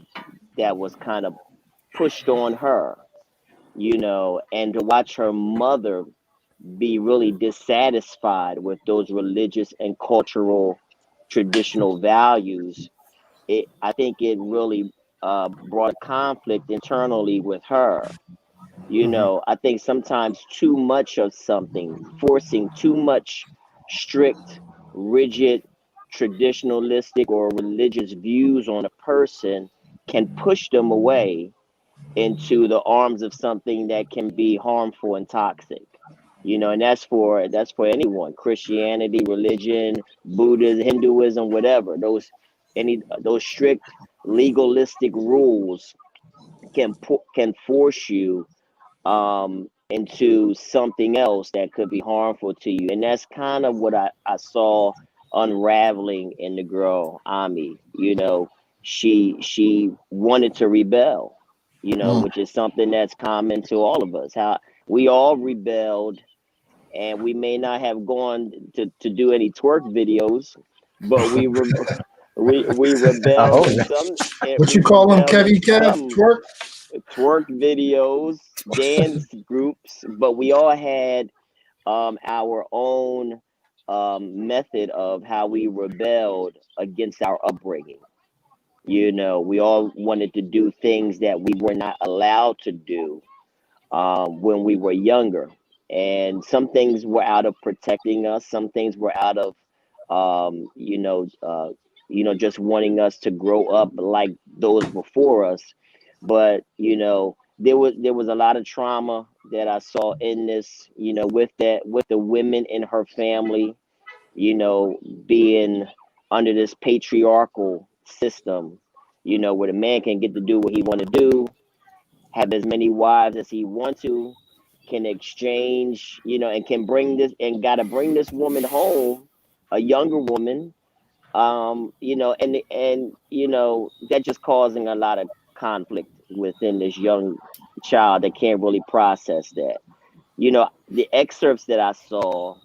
that was kind of pushed on her, and to watch her mother be really dissatisfied with those religious and cultural traditional values, I think it really brought a conflict internally with her. I think sometimes too much of something, forcing too much strict, rigid, traditionalistic or religious views on a person can push them away into the arms of something that can be harmful and toxic. And that's for anyone, Christianity, religion, Buddhism, Hinduism, whatever. Those strict legalistic rules can force you into something else that could be harmful to you. And that's kind of what I saw unraveling in the girl Ami. She wanted to rebel, which is something that's common to all of us. How we all rebelled, and we may not have gone to do any twerk videos, but we rebelled in some. What We you call them, rebelled in Kevy Kev? some Twerk? twerk videos, dance groups, but we all had our own method of how we rebelled against our upbringing. We all wanted to do things that we were not allowed to do when we were younger. And some things were out of protecting us. Some things were out of, just wanting us to grow up like those before us. But there was a lot of trauma that I saw in this. With the women in her family, being under this patriarchal system, where the man can get to do what he want to do, have as many wives as he wants to, can exchange, and can bring this and got to bring this woman home, a younger woman, and that just causing a lot of conflict within this young child that can't really process that. The excerpts that I saw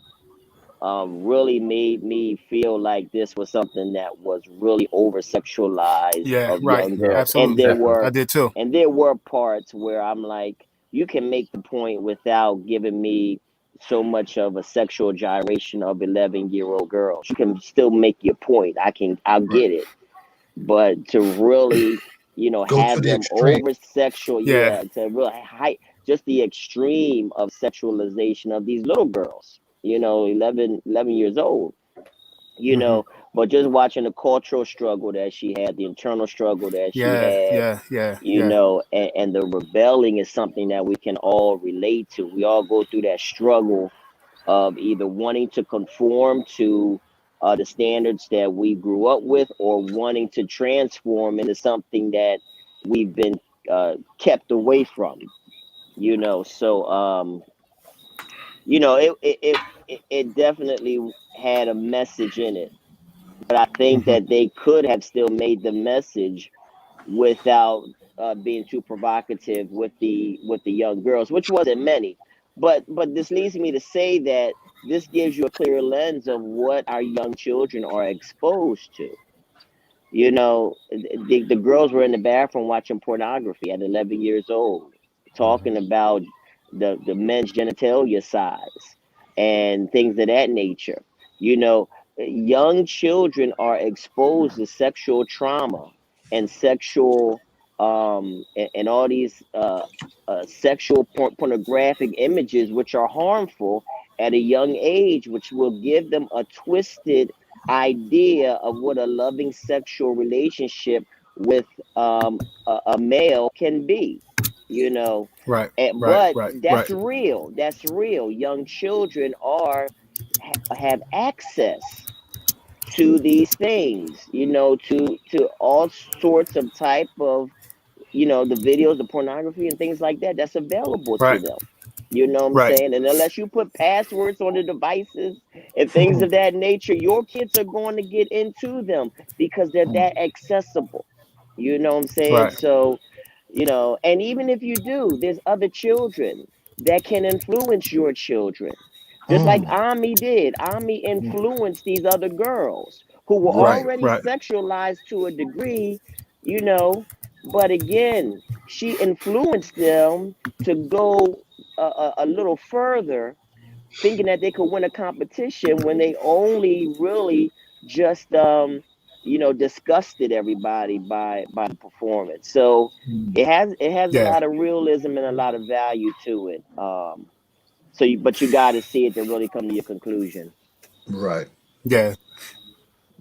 really made me feel like this was something that was really over sexualized Yeah, of right. young girls, and Absolutely. I did too. there were parts where I'm like, you can make the point without giving me so much of a sexual gyration of 11-year-old girls. You can still make your point. I'll Right. get it, but to really Go to have the them extreme. over sexual, Yeah. yeah, to really height, just the extreme of sexualization of these little girls, 11 years old, you Hmm. know but just watching the cultural struggle that she had, the internal struggle that she Yeah. had, Yeah. Yeah. Yeah. and the rebelling is something that we can all relate to. We all go through that struggle of either wanting to conform to the standards that we grew up with, or wanting to transform into something that we've been kept away from. It definitely had a message in it, but I think Hmm. that they could have still made the message without being too provocative with the young girls, which wasn't many. But this leads me to say that this gives you a clear lens of what our young children are exposed to. The girls were in the bathroom watching pornography at 11 years old, talking about the men's genitalia size and things of that nature. You know, Young children are exposed to sexual trauma and sexual and all these sexual pornographic images, which are harmful at a young age, which will give them a twisted idea of what a loving sexual relationship with a male can be, you know. Right. Right. But Right. that's Right. real. That's real. Young children have access to these things, to all sorts of type of the videos, the pornography and things like that, that's available to Right. them. You know what I'm Right. saying? And unless you put passwords on the devices and things of that nature, your kids are going to get into them because they're that accessible. You know what I'm saying? Right. So, and even if you do, there's other children that can influence your children. Just like Ami did. Ami influenced these other girls who were Right. already Right. sexualized to a degree, you know, but again, she influenced them to go a little further, thinking that they could win a competition when they only really just disgusted everybody by the performance. So it has a Yeah. lot of realism and a lot of value to it. But you got to see it to really come to your conclusion. Right. Yeah.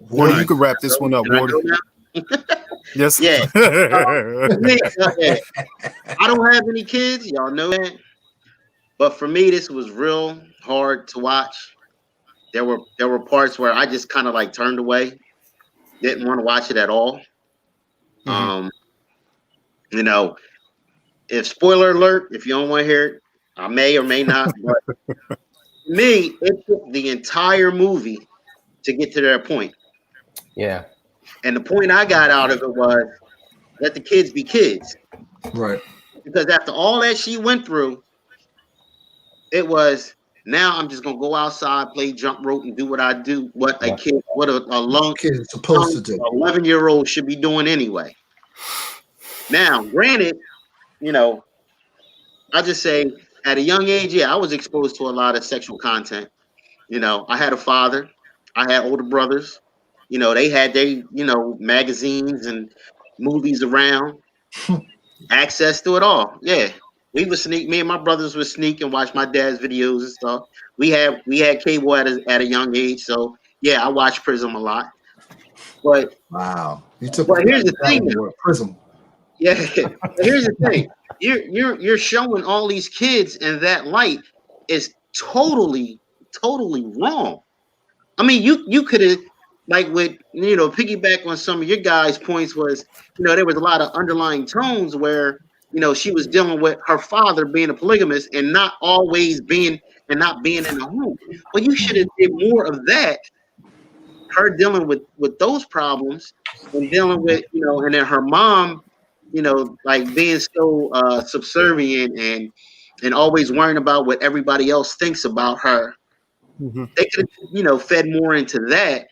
All Wardy, Woody. you right. can wrap this one up, Can I Wardy. go now? Yes. Yeah. For me, yeah, I don't have any kids. Y'all know that. But for me, this was real hard to watch. There were parts where I just kind of like turned away, didn't want to watch it at all. Hmm. Um, you know, if spoiler alert, if you don't want to hear it, I may or may not. But for me, it took the entire movie to get to their point. Yeah. And the point I got out of it was let the kids be kids. Right. Because after all that she went through, it was now I'm just gonna go outside, play jump rope, and do what I do, what a Yeah. kid, what a Kid is supposed to do. 11-year-old should be doing anyway. Now, granted, you know, I just say at a young age, yeah, I was exposed to a lot of sexual content. I had a father, I had older brothers. They had magazines and movies around, access to it all. Yeah. We would sneak, me and my brothers would sneak and watch my dad's videos and stuff. We had cable at a young age, so yeah, I watched Prism a lot. But Wow. You took but me back here's to the that thing one, now. boy. Prism. Yeah, but here's the thing. You're showing all these kids in that light is totally wrong. I mean, you could have like with piggyback on some of your guys' points was there was a lot of underlying tones where she was dealing with her father being a polygamist and not being in the home. Well, you should have did more of that. Her dealing with those problems and dealing with and then her mom, like being so subservient and always worrying about what everybody else thinks about her. Hmm. They could have fed more into that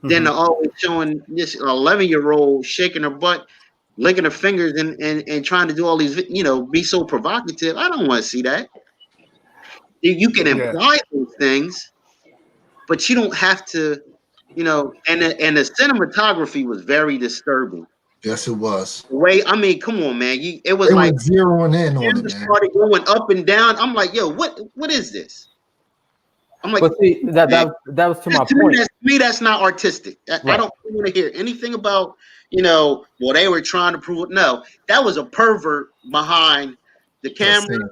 than Hmm. to always showing this 11-year-old shaking her butt, licking her fingers, and trying to do all these, be so provocative. I don't want to see that. You can Yeah. imply those things, but you don't have to, and the cinematography was very disturbing. Yes, it was. The way, I mean, come on, man. It was They were like zeroing in on it, camera man. started going up and down. I'm like, yo, what is this? I'm like, But see, man, that was to my to me, point. that's not artistic. I Right. don't want to hear anything about, well, they were trying to prove it. No, that was a pervert behind the That camera scene.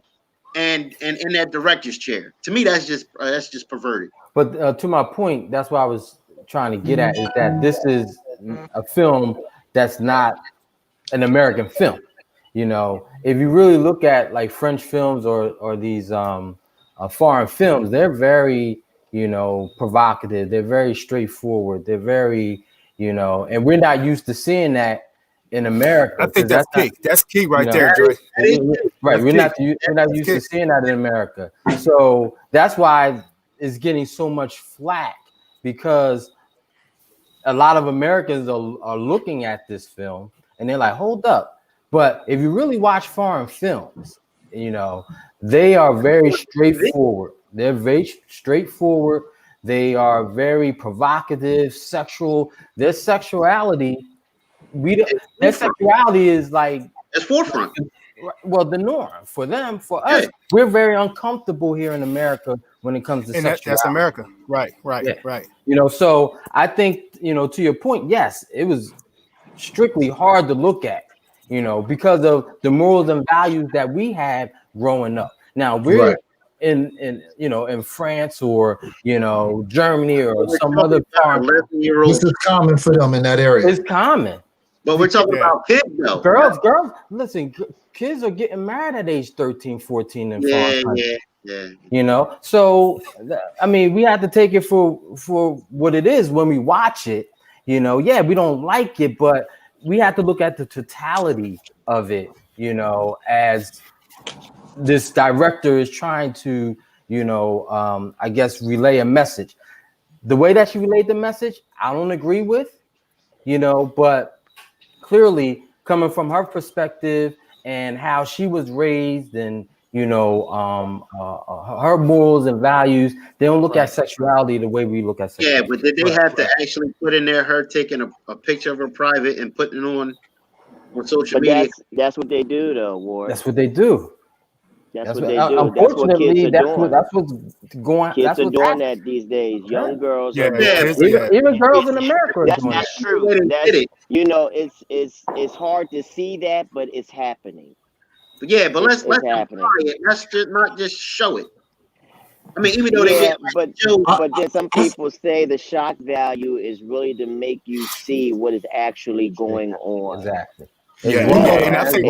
and in that director's chair. To me, that's just perverted. But to my point, that's what I was trying to get at is that this is a film that's not an American film. If you really look at like French films or these foreign films, they're very provocative. They're very straightforward. They're very and we're not used to seeing that in America I think because that's that's not key. That's key you right there, know Dre. That is right. That's We're key. not That's used key. to seeing that in America. So that's why it's getting so much flack because a lot of Americans are looking at this film and they're like, hold up. But if you really watch foreign films, they are very straightforward. They're very straightforward. They are very provocative, sexual. Their sexuality, their sexuality is like it's forefront. well, the norm for them. For Yeah. us, we're very uncomfortable here in America when it comes to And that's sexuality. America. Right. Right. Yeah. Right. So I think, to your point, yes, it was strictly hard to look at, because of the morals and values that we had growing up. Now we're Right. in France or, Germany or We're some talking other about foreign. 11-year-old, This is common for them in that area. It's common. but we're talking Yeah. about kids though. Girls, listen, kids are getting married at age 13, 14 in foreign Yeah, countries. yeah. So I mean, we have to take it for what it is when we watch it. Yeah, we don't like it, but we have to look at the totality of it. As this director is trying to, I guess, relay a message. The way that she relayed the message, I don't agree with. But clearly coming from her perspective and how she was raised and her morals and values. They don't look at sexuality the way we look at sexuality. Yeah, but did they have to actually put in there her taking a picture of her private and putting it on social media? That's what they do, though, Ward. That's what they do. That's what they do. Unfortunately, that's what that's what's going. Kids that's are what's doing happening. that these days. Young girls are doing even girls in America are doing that. That's true. It's hard to see that, but it's happening. Yeah, but let's happening. It. Let's just not just show it. I mean, even though but then some people say the shock value is really to make you see what is actually going on. Exactly. And I think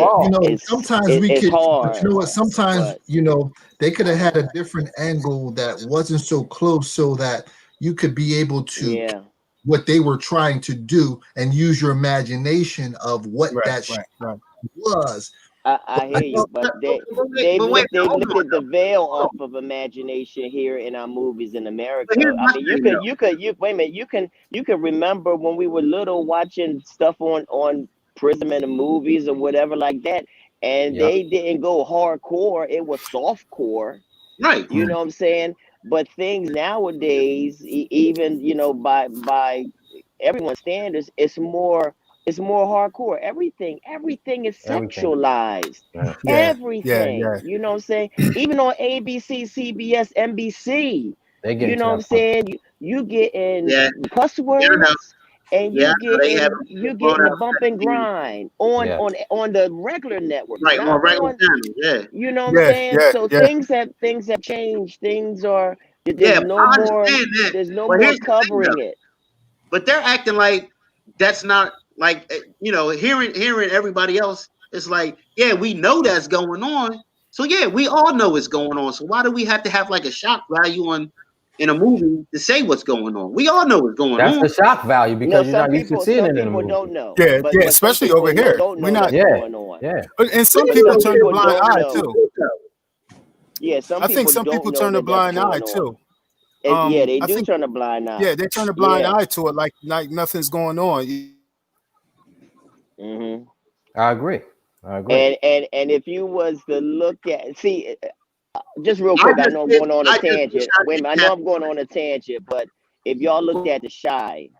sometimes we could. Hard, you know what? Sometimes they could have had a different angle that wasn't so close, so that you could be able to what they were trying to do and use your imagination of what was. I hear you, but they lifted the veil off of imagination here in our movies in America. I mean, you wait a minute, you can remember when we were little watching stuff on Prism and the movies or whatever like that, and they didn't go hardcore; it was softcore, right? You know what I'm saying? But things nowadays, even by everyone's standards, it's more hardcore. Everything is sexualized. Everything. You know what I'm saying? Even on ABC, CBS, NBC. You know what I'm saying? You get in cuss words and you get in the bump and grind on the regular network. Right, on regular channel, You know what I'm saying? So things have changed. Things are there's no more covering it. But they're acting like that's not like hearing everybody else. It's like, yeah, we know that's going on. So yeah, we all know it's going on. So why do we have to have like a shock value in a movie to say what's going on? We all know what's going on. That's the shock value because you're not used to seeing it in a movie. Don't know. Yeah, especially over here. We're not. Going on. Yeah. And some people turn a blind eye too. Yeah, I think some people turn a blind eye too. They do turn a blind eye. Yeah, they turn a blind eye to it, like nothing's going on. Mm-hmm. I agree. And if you was to look at, just real quick, I know I'm going on a tangent. Wait a minute, I know I'm going on a tangent, but if y'all looked at The Chi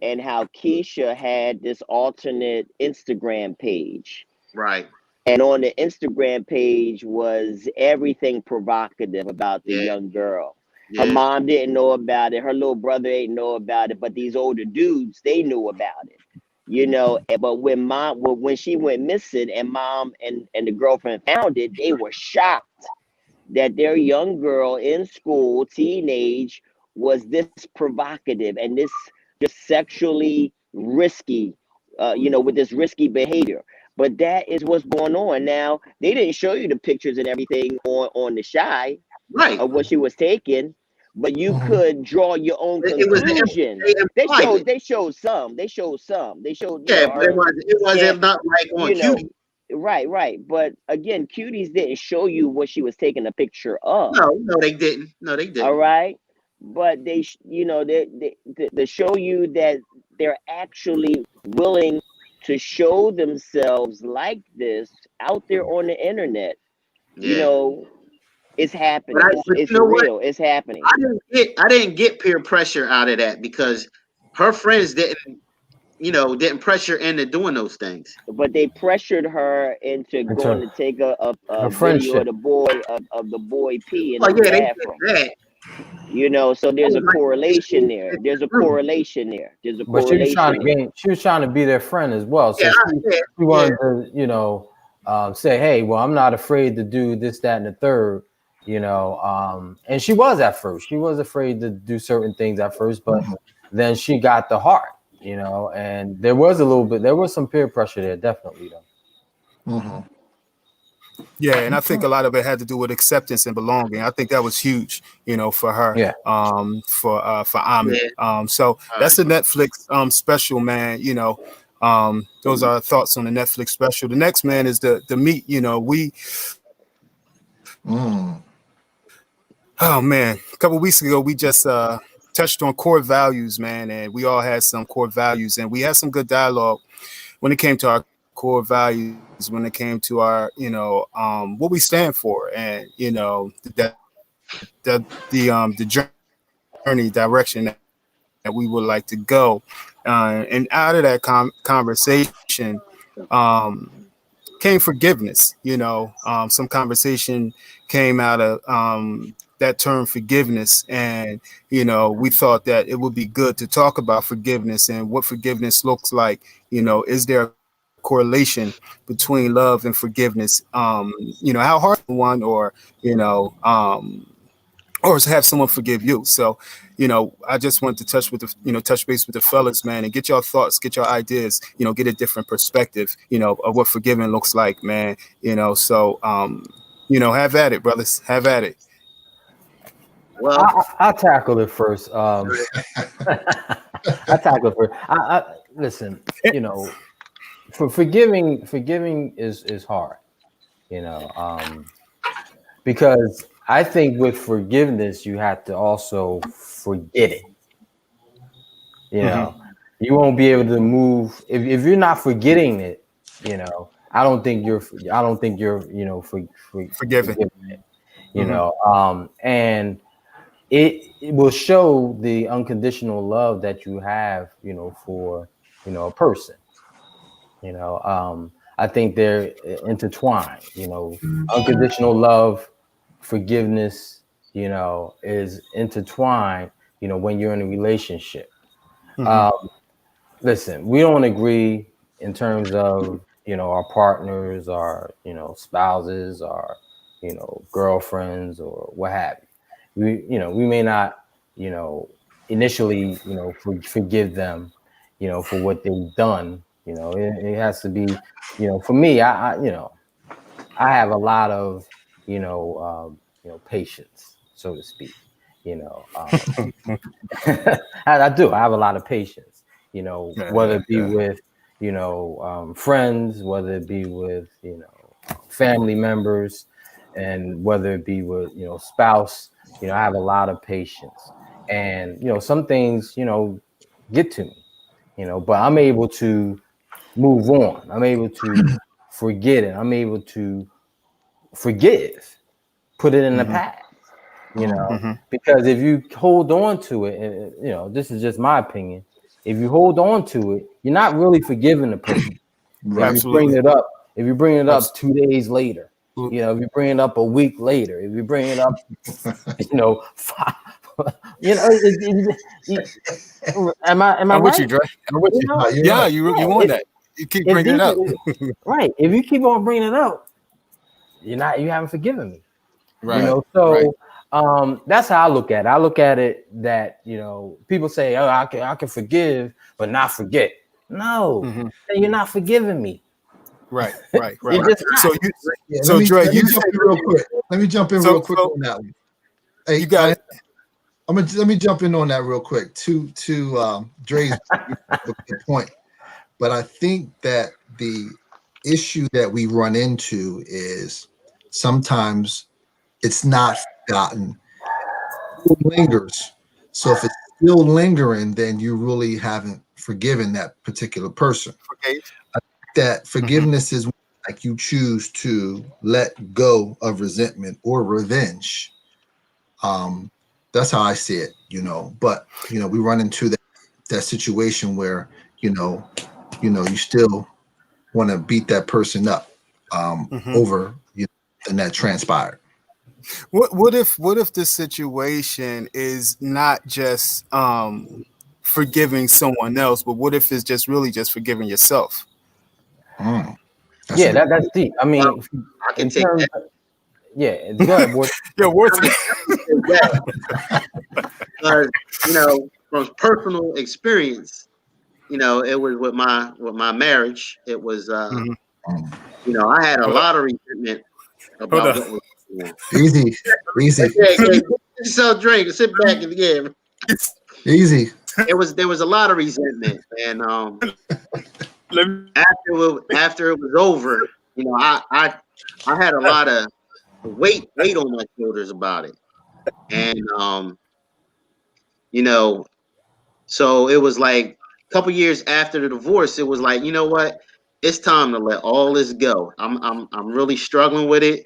and how Keisha had this alternate Instagram page, right? And on the Instagram page was everything provocative about the young girl. Her mom didn't know about it. Her little brother didn't know about it. But these older dudes, they knew about it. But when she went missing and mom and the girlfriend found it, they were shocked that their young girl in school, teenage, was this provocative and this just sexually risky, with this risky behavior. But that is what's going on. Now, they didn't show you the pictures and everything on The Chi. Right. Of what she was taking, but you could draw your own conclusion. They showed some. They showed. Yeah, but it wasn't not like on Cuties. Right. But again, Cuties didn't show you what she was taking a picture of. No, they didn't. All right, but they show you that they're actually willing to show themselves like this out there on the internet. It's happening. It's real. It's happening. I didn't get peer pressure out of that because her friends didn't pressure into doing those things. But they pressured her into going to take a video of the boy pee in the bathroom. They did that. So there's a correlation there. But she was trying to be their friend as well. So she wanted to, say, hey, well, I'm not afraid to do this, that, and the third. And she was at first. She was afraid to do certain things at first, but then she got the heart, and there was some peer pressure there, definitely, though. Mm-hmm. Yeah, and I think a lot of it had to do with acceptance and belonging. I think that was huge, for her. Yeah. For Ami. So that's a Netflix special, man. Those are our thoughts on the Netflix special. The next, man, is the meat. Oh man, a couple of weeks ago we just touched on core values, man, and we all had some core values, and we had some good dialogue when it came to our core values. when it came to our, what we stand for, and the journey direction that we would like to go. And out of that conversation came forgiveness. Some conversation came out of that term forgiveness, and we thought that it would be good to talk about forgiveness and what forgiveness looks like. Is there a correlation between love and forgiveness? How hard one, or have someone forgive you. So, I just wanted to touch base with the fellas, man, and get your thoughts, get your ideas, get a different perspective, of what forgiving looks like, man. So, have at it, brothers, have at it. Well, I'll tackle it first. I tackle it first. Listen, for forgiving is hard, because I think with forgiveness, you have to also forget it. You won't be able to move if you're not forgetting it. I don't think you're forgiving it. And it will show the unconditional love that you have, for a person. I think they're intertwined. Unconditional love, forgiveness, is intertwined. When you're in a relationship. Listen, we don't agree in terms of our partners, our spouses, our girlfriends, or what have you. We may not initially forgive them for what they've done. It has to be for me. I have a lot of patience, so to speak. I do. I have a lot of patience. Whether it be with friends, whether it be with family members, and whether it be with spouse. I have a lot of patience, and some things get to me. But I'm able to move on. I'm able to forget it. I'm able to forgive, put it in the past. Because if you hold on to it, and this is just my opinion. If you hold on to it, you're not really forgiving the person. Right. If you bring it up, 2 days later, if you bring it up a week later, if you bring it up, 5, am I I'm right? with you, Dre. I'm with you. Yeah, you want that. You keep bringing it up. Right. If you keep on bringing it up, you haven't forgiven me. Right. So that's how I look at it. I look at it that people say, "Oh, I can forgive, but not forget." No, you're not forgiving me. Right. You're just not. So Dre, let me jump in real quick on that one. Hey, you got it. Let me jump in on that real quick to Dre's point. But I think that the issue that we run into is sometimes it's not forgotten. It lingers. So if it's still lingering, then you really haven't forgiven that particular person. Okay. That forgiveness is like you choose to let go of resentment or revenge. That's how I see it, But we run into that situation where you still want to beat that person up over and that transpired. What if the situation is not just forgiving someone else, but what if it's just really just forgiving yourself? That's deep. I mean, I can take that. Go ahead, boy. Because from personal experience, it was with my marriage. It was I had a lot of resentment about what was going on. Easy. So Drake, sit back and again. Easy. There was a lot of resentment, and after it was over, I had a lot of weight on my shoulders about it, and so it was like a couple years after the divorce, it was like, you know what, it's time to let all this go. I'm really struggling with it.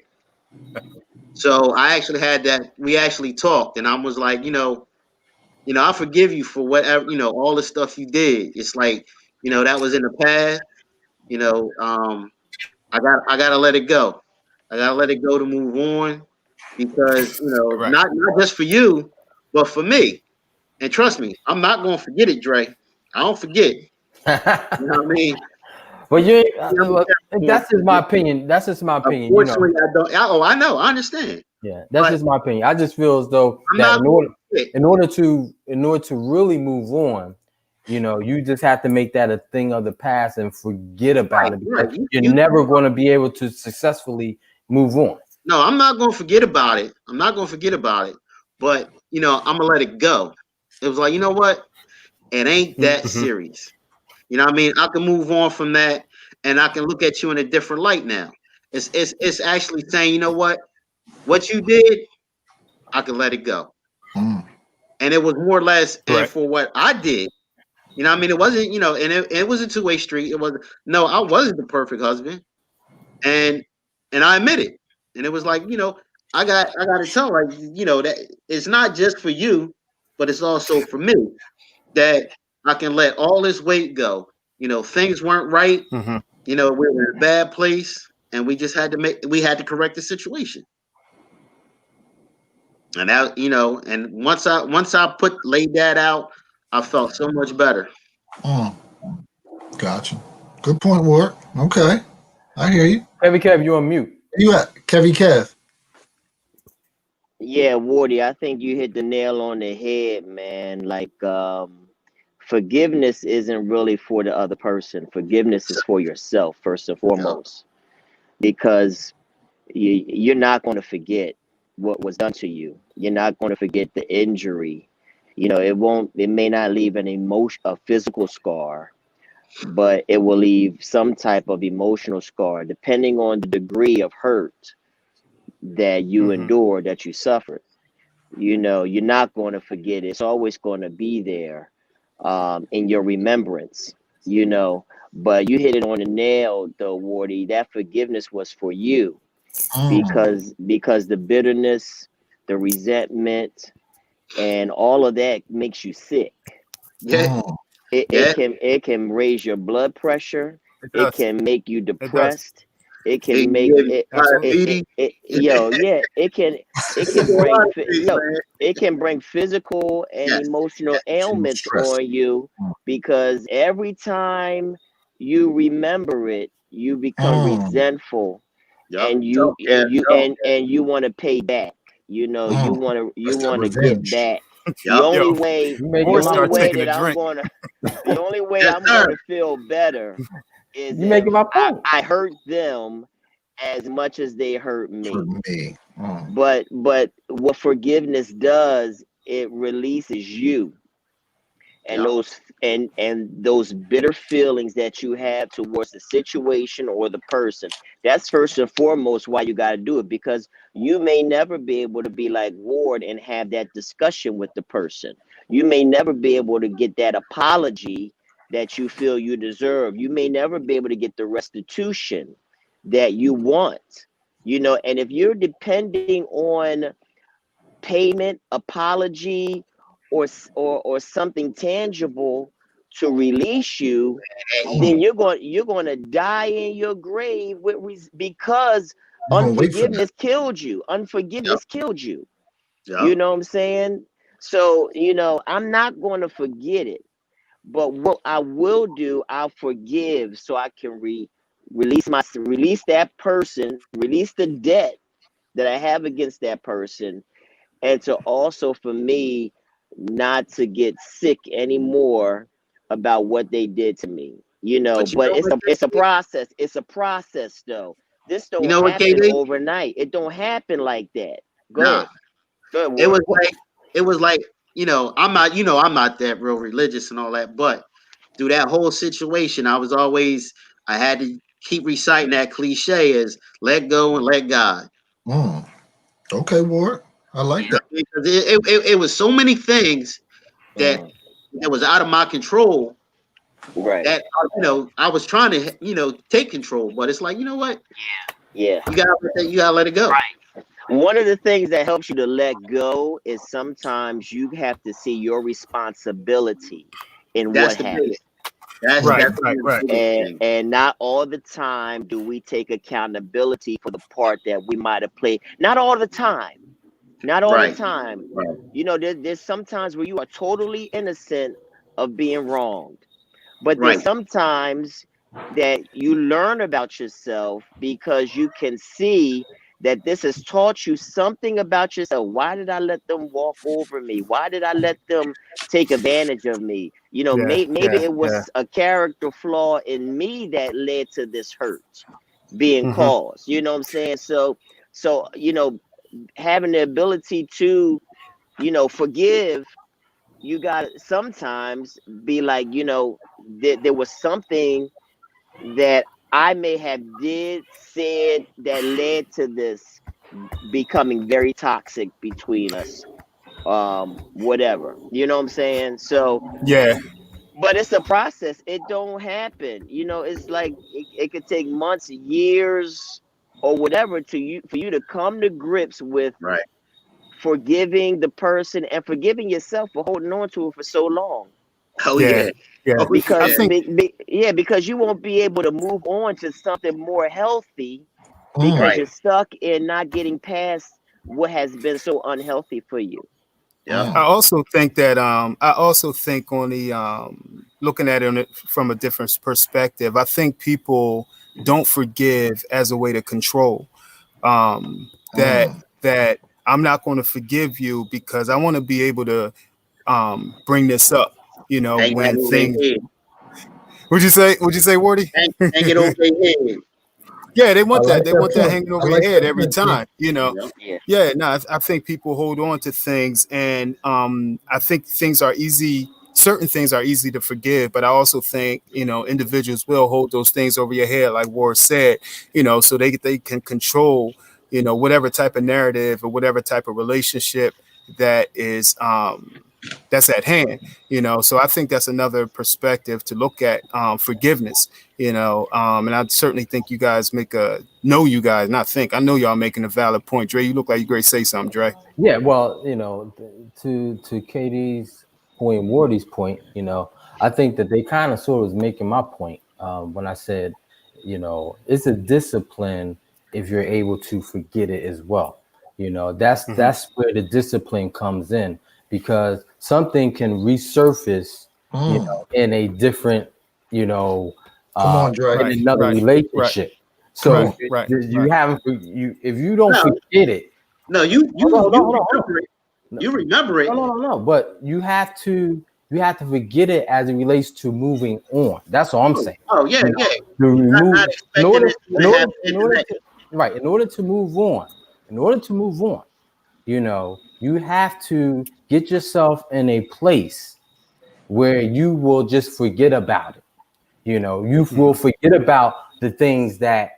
So I actually had that. We actually talked, and I was like, I forgive you for whatever, all the stuff you did. It's like, that was in the past. You know, I gotta let it go. I gotta let it go to move on because Right. not just for you, but for me. And trust me, I'm not gonna forget it, Dre. I don't forget. You know what I mean? Well, I'm that's just my opinion. That's just my opinion. Unfortunately, I don't. I know. I understand. Yeah, that's But just my opinion. I just feel as though I'm that not going to forget. in order to really move on, you just have to make that a thing of the past and forget about it because Right. you're never going to be able to successfully move on. No, I'm not going to forget about it. I'm not going to forget about it. But I'm gonna let it go. It was like, you know what? It ain't that serious. You know what I mean? I can move on from that, and I can look at you in a different light now. It's actually saying, you know what you did, I can let it go. And it was more or less, and Right. for what I did, you know what I mean? It wasn't, and it was a two-way street. It was no, I wasn't the perfect husband. And I admit it. And it was like, I got to tell, like, that it's not just for you, but it's also for me that I can let all this weight go. Things weren't right. Mm-hmm. We were in a bad place, and we just had to correct the situation. And that, and once I laid that out, I felt so much better. Gotcha. Good point, Ward. Okay, I hear you. Kev, you on mute. Where you at, Kev? Yeah, Wardy, I think you hit the nail on the head, man. Like, forgiveness isn't really for the other person. Forgiveness is for yourself, first and foremost, because you're not going to forget what was done to you. You're not going to forget the injury. It may not leave an a physical scar, but it will leave some type of emotional scar, depending on the degree of hurt that you endure, that you suffered. You're not going to forget it. It's always going to be there, in your remembrance, but you hit it on the nail though, Wardy. That forgiveness was for you, because the bitterness, the resentment, and all of that makes you sick. Yeah, yeah. It can raise your blood pressure. It It does. can make you It does. depressed. It It can can make give you it, Absolutely. diabetes. yeah, it It can can do a bring lot of things, man. it can bring physical and Yes. emotional Too much ailments stress. on you, because every time you remember it, you become resentful, Yep. and So yeah. So you want to pay back. You That's that want to get revenge. back. The yep. only Yo, way You I'm making gonna my start point. taking that a drink. the only way Yes, I'm sir. going to feel better is You if making my point. I hurt them as much as they hurt For me. me. But what forgiveness does, it releases you, and Yep. those bitter feelings that you have towards the situation or the person. That's first and foremost why you got to do it, because you may never be able to be like Ward and have that discussion with the person. You may never be able to get that apology that you feel you deserve. You may never be able to get the restitution that you want. And if you're depending on payment, apology, or something tangible to release you, then you're going to die in your grave because You're gonna wait for that. Yep. unforgiveness killed you. You Yep. know what I'm saying? So, I'm not going to forget it, but what I will do, I'll forgive, so I can release that person, release the debt that I have against that person, and to also, for me, not to get sick anymore about what they did to me. But you But know what, it's a KD? process. It's a process, though. This You don't know what, happen KD? overnight. It don't happen like that. Go Nah. ahead. Go ahead, It Ward. was like I'm not that real religious and all that, but through that whole situation, I had to keep reciting that cliche as let go and let God. Okay, Ward. I like that. Because it was so many things that Mm, was out of my control Right. that I was trying to take control, but it's like, you know what? Yeah. You gotta let it go. Right. One of the things that helps you to let go is sometimes you have to see your responsibility in That's what the happened. biggest. That's Right, definitely right, the right. biggest thing. And not all the time do we take accountability for the part that we might have played. Not all the time. Not all the Right. time. Right. There's sometimes where you are totally innocent of being wronged. But there's Right. sometimes that you learn about yourself because you can see that this has taught you something about yourself. Why did I let them walk over me? Why did I let them take advantage of me? Yeah, Maybe yeah, it yeah. was a character flaw in me that led to this hurt being Mm-hmm. caused. You know what I'm saying? So having the ability to, forgive, you got to sometimes be like, there was something that I may have said that led to this becoming very toxic between us. Whatever. You know what I'm saying? So, Yeah, but it's a process. It don't happen. It's like it could take months, years, or whatever for you to come to grips with Right. forgiving the person and forgiving yourself for holding on to it for so long. Oh yeah, yeah. yeah. Oh I Because yeah. think because you won't be able to move on to something more healthy because Right. you're stuck in not getting past what has been so unhealthy for you. Yep. I also think that I also think on the looking at it from a different perspective, I think people don't forgive as a way to control. That I'm not going to forgive you because I want to be able to bring this up. Hang that When over their things. head. Would you say? Would you say, Wardy? Hang it over their head. Yeah, they I want that. like They that want that point. hanging I over your like head that every point, King. time. Yep. Yeah. Yeah, no, I think people hold on to things, and I think things are easy. Certain things are easy to forgive, but I also think individuals will hold those things over your head, like Ward said. So they can control whatever type of narrative or whatever type of relationship that is that's at hand. So I think that's another perspective to look at forgiveness. And I certainly think you guys you guys, not think, I know y'all making a valid point. Dre, you look like you're great. Say something, Dre. Yeah, well, to Katie's point, Wardy's point, I think that they kind of sort of was making my point when I said, it's a discipline if you're able to forget it as well. That's where the discipline comes in, because something can resurface, in a different, you know, Come on, Dre. in Right, another right, right, relationship. Come So right, on. right, you right. haven't you if you don't No, forget it. no, you Hold on, hold on. remember it. No, You remember it. no. But you have to forget it as it relates to moving on. That's all I'm saying. Oh yeah, You know, yeah. to remove Not in expecting order this to happen in the next. right, in order to move on, you have to get yourself in a place where you will just forget about it. You will forget about the things that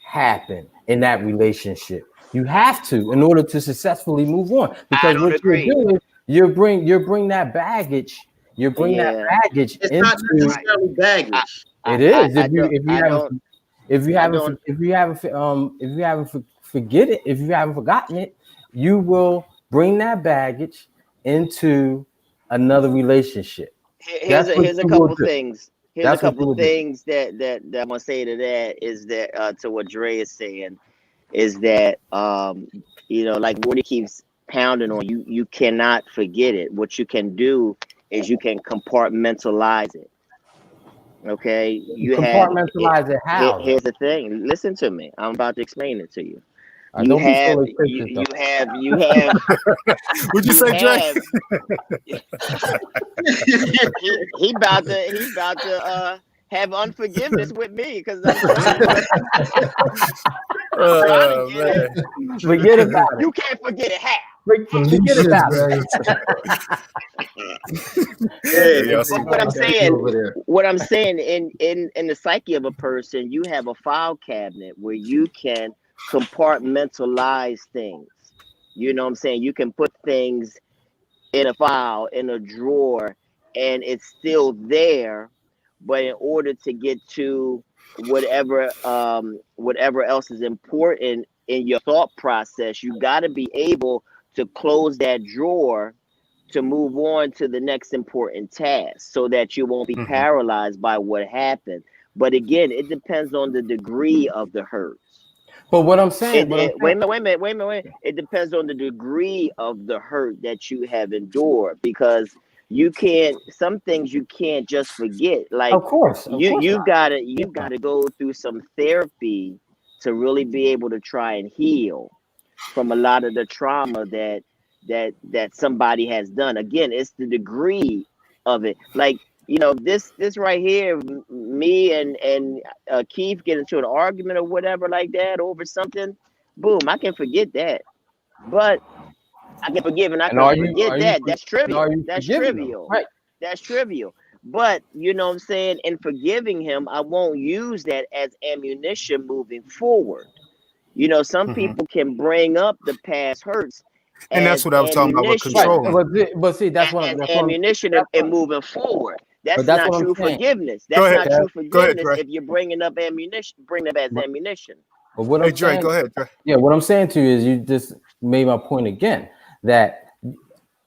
happen in that relationship. You have to, in order to successfully move on, I because don't what you're agree. doing, you bring that baggage, Yeah. It's not into. Right. necessarily I baggage. It is, I don't I don't I don't if you haven't forgotten it, you will bring that baggage into another relationship. here's That's a what here's a you will couple do. things. Here's a That's what you couple will do. things that I'm gonna say to that is that to what Dre is saying is that like Woody keeps pounding on you cannot forget it. What you can do is you can compartmentalize it. Okay, you have Compartmentalize it how though? here's the thing. Listen to me. I'm about to explain it to you. You Don't be so have efficient though. Would you you say, Dre? have he's about to have unforgiveness with me because I'm trying to Oh get it. man. Forget about it. You can't forget it. How? Forget Felicia about it. Dragons. Yeah. Hey, y'all But Over there. what I'm saying in the psyche of a person, you have a file cabinet where you can compartmentalize things. You know what I'm saying? You can put things in a file, in a drawer, and it's still there, but in order to get to whatever else is important in your thought process, you got to be able to close that drawer to move on to the next important task so that you won't be paralyzed by what happened. But again, it depends on the degree of the hurt. But what I'm saying, wait a minute. It depends on the degree of the hurt that you have endured, because some things you can't just forget. Like, of course you gotta go through some therapy to really be able to try and heal from a lot of the trauma that somebody has done. Again, it's the degree of it. Like, this right here, me and Keith get into an argument or whatever like that over something. Boom, I can forget that, but I can forgive and I can forget that. That's trivial. That's trivial. Right. That's trivial. But you know what I'm saying? In forgiving him, I won't use that as ammunition moving forward. Some people can bring up the past hurts, and that's what I was talking about with control. Right. But see, that's what as ammunition and moving forward. That's not true forgiveness. That's not true forgiveness if you're bringing up ammunition, bring it as ammunition. But what I'm saying, go ahead, Dre. Yeah, what I'm saying to you is you just made my point again, that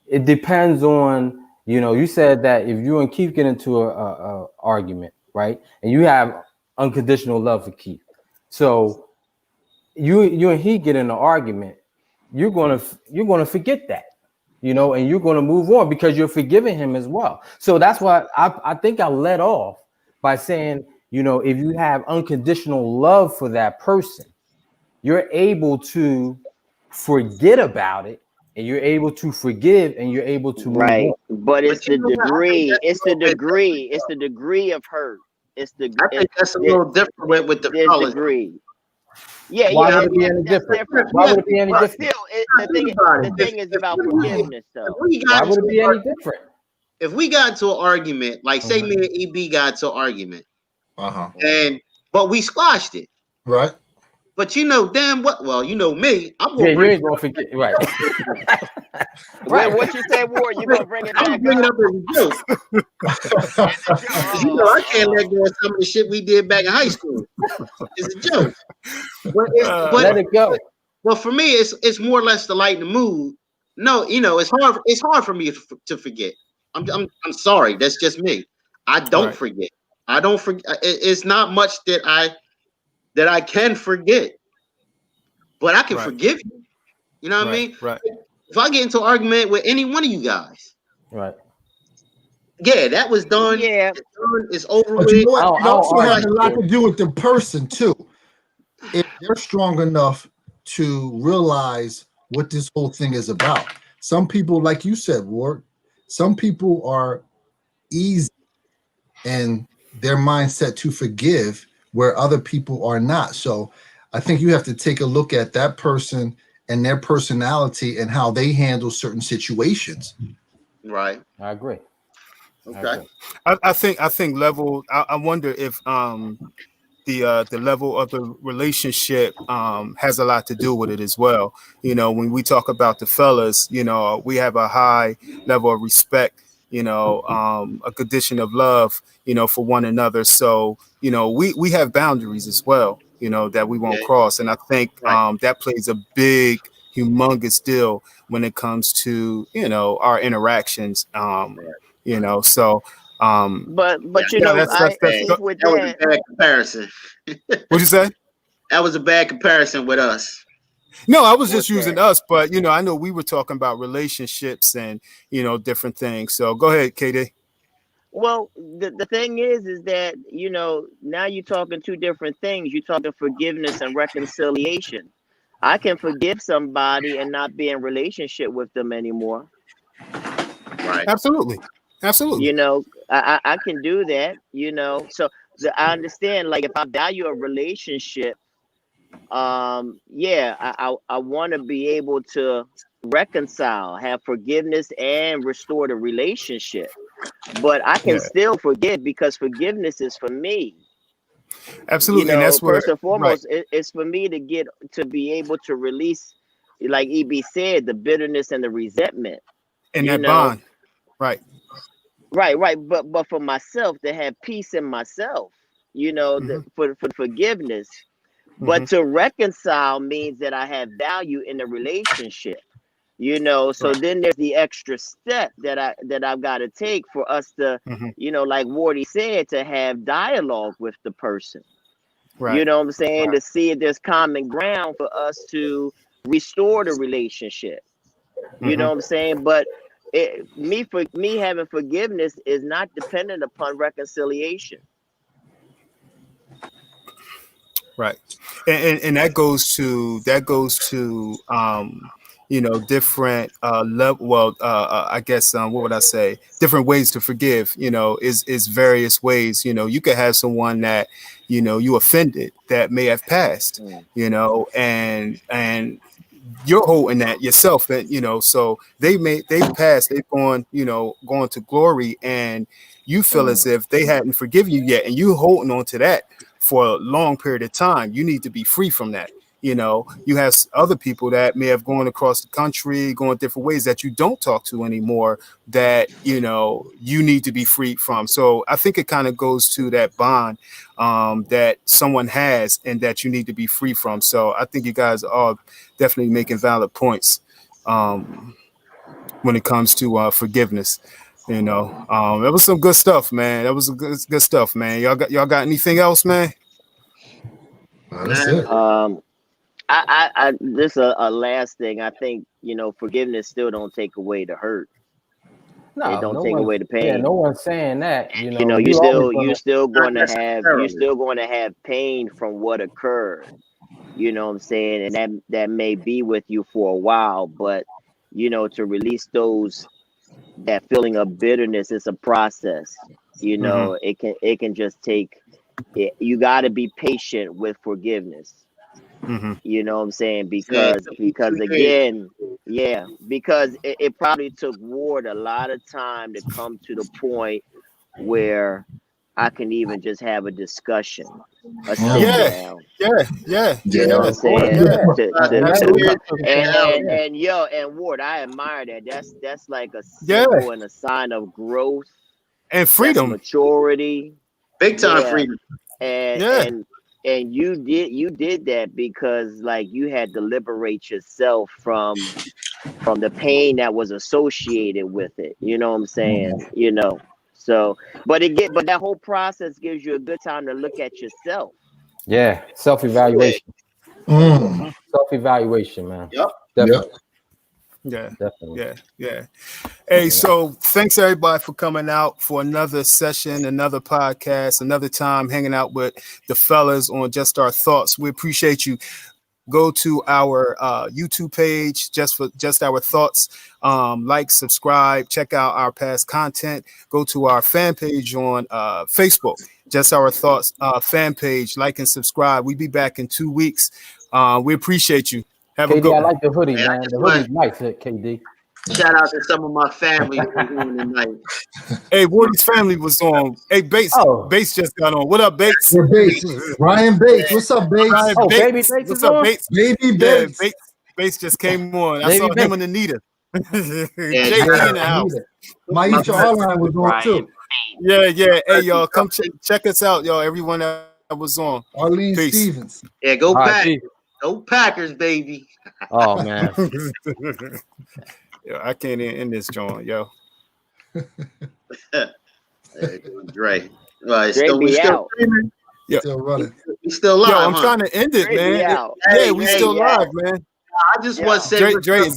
it depends on, you said that if you and Keith get into a argument, right, and you have unconditional love for Keith, so you and he get in an argument, you're gonna forget that, and you're gonna move on because you're forgiving him as well. So that's why I think I led off by saying, if you have unconditional love for that person, you're able to forget about it, and you're able to forgive, and you're able to move on. But it's the degree. It's the degree. It's the degree of hurt. I think that's a little different with the fellas. Degree. Yeah, Why would it be any different? Why would it be any different? The thing is about forgiveness, though. Why would it be any different? If we got into an argument, like say me and EB got into an argument, but we squashed it, right? But damn what? Well, me. I'm gonna you ain't gonna forget, right? Right. What you say, Ward? You gonna bring it back? I'm bringing it up as a joke. I can't let go of some of the shit we did back in high school. It's a joke. But let it go. Well, for me, it's more or less to lighten the mood. No, it's hard. It's hard for me to forget. I'm sorry. That's just me. I don't forget. I don't forget. It's not much that I can forget, but I can forgive you. You know what I mean? Right. If I get into an argument with any one of you guys, right? Yeah, that was done. Yeah, it's over with. You know what? It also has a lot to do with the person too. If they're strong enough to realize what this whole thing is about. Some people, like you said, Ward, some people are easy in their mindset to forgive, where other people are not. So I think you have to take a look at that person and their personality and how they handle certain situations. Right. I agree. Okay. I think level. I wonder if the level of the relationship has a lot to do with it as well. When we talk about the fellas, we have a high level of respect, a condition of love, for one another. So, we have boundaries as well, that we won't cross. And I think that plays a big, humongous deal when it comes to, our interactions, so. But that was a bad comparison. What'd you say? That was a bad comparison with us. No, I was just using us, but I know we were talking about relationships and different things. So go ahead, KD. Well, the thing is that now you're talking two different things. You're talking forgiveness and reconciliation. I can forgive somebody and not be in relationship with them anymore. Right. Absolutely. I can do that. So I understand. Like, if I value a relationship, I want to be able to reconcile, have forgiveness, and restore the relationship. But I can still forgive, because forgiveness is for me. Absolutely. And that's first and foremost, it's for me to be able to release, like EB said, the bitterness and the resentment. And that bond. Right. Right. But for myself, to have peace in myself, for forgiveness. But to reconcile means that I have value in the relationship. So then there's the extra step that I've got to take for us to, like Wardy said, to have dialogue with the person. Right. You know what I'm saying? To see if there's common ground for us to restore the relationship. You know what I'm saying? But me having forgiveness is not dependent upon reconciliation. Right. And that goes to different level. Well, I guess what would I say? Different ways to forgive. Is various ways. You could have someone that you offended that may have passed. And you're holding that yourself, and so they've passed, they've gone to glory, and you feel as if they hadn't forgiven you yet, and you holding on to that for a long period of time. You need to be free from that. You have other people that may have gone across the country, going different ways that you don't talk to anymore, that you need to be free from. So I think it kind of goes to that bond that someone has and that you need to be free from. So I think you guys are definitely making valid points when it comes to forgiveness. That was some good stuff, man. That was good stuff, man. Y'all got anything else, man? That's it. I this a last thing. I think forgiveness still don't take away the hurt. No, it don't take away the pain. Yeah, no one's saying that. You still going to have pain from what occurred. You know what I'm saying? And that may be with you for a while, but to release that feeling of bitterness is a process. It can just take it. You got to be patient with forgiveness. You know what I'm saying? Because again, because it probably took Ward a lot of time to come to the point where I can even just have a discussion, a sit down. You know what I'm saying? And Ward, I admire that. That's like a symbol and a sign of growth and freedom, maturity, big time freedom. And you did that because like you had to liberate yourself from the pain that was associated with it. You know what I'm saying? So but that whole process gives you a good time to look at yourself. Yeah, self-evaluation. Self-evaluation, man. Yep. Definitely. Yeah, definitely. Yeah. Hey, so thanks everybody for coming out for another session, another podcast, another time hanging out with the fellas on Just Our Thoughts. We appreciate you. Go to our YouTube page, Just Our Thoughts. Like, subscribe, check out our past content. Go to our fan page on Facebook, Just Our Thoughts fan page. Like and subscribe. We'll be back in 2 weeks. We appreciate you. Have KD, a good one. I like the hoodie, man. The hoodie's nice, KD. Shout out to some of my family tonight. Hey, Wardy's family was on. Hey, Bates. Bates just got on. What up, Bates? We're Bates. Ryan Bates. What's up, Bates? Baby Bates What's is up, on? Bates? Baby Bates. Yeah, Bates just came on. I saw him and Anita. JD in the house. Maisha Arline was on too. Yeah. Hey, y'all, come check us out, y'all. Everyone that was on. Arlene Peace. Stevens. Yeah, go Packers. Go Packers, baby. Oh, man. Yo, I can't end this joint, yo. Right. We still running. We still live. Yo, I'm trying to end it, man. Hey, we still live, man. I just want to say, Dre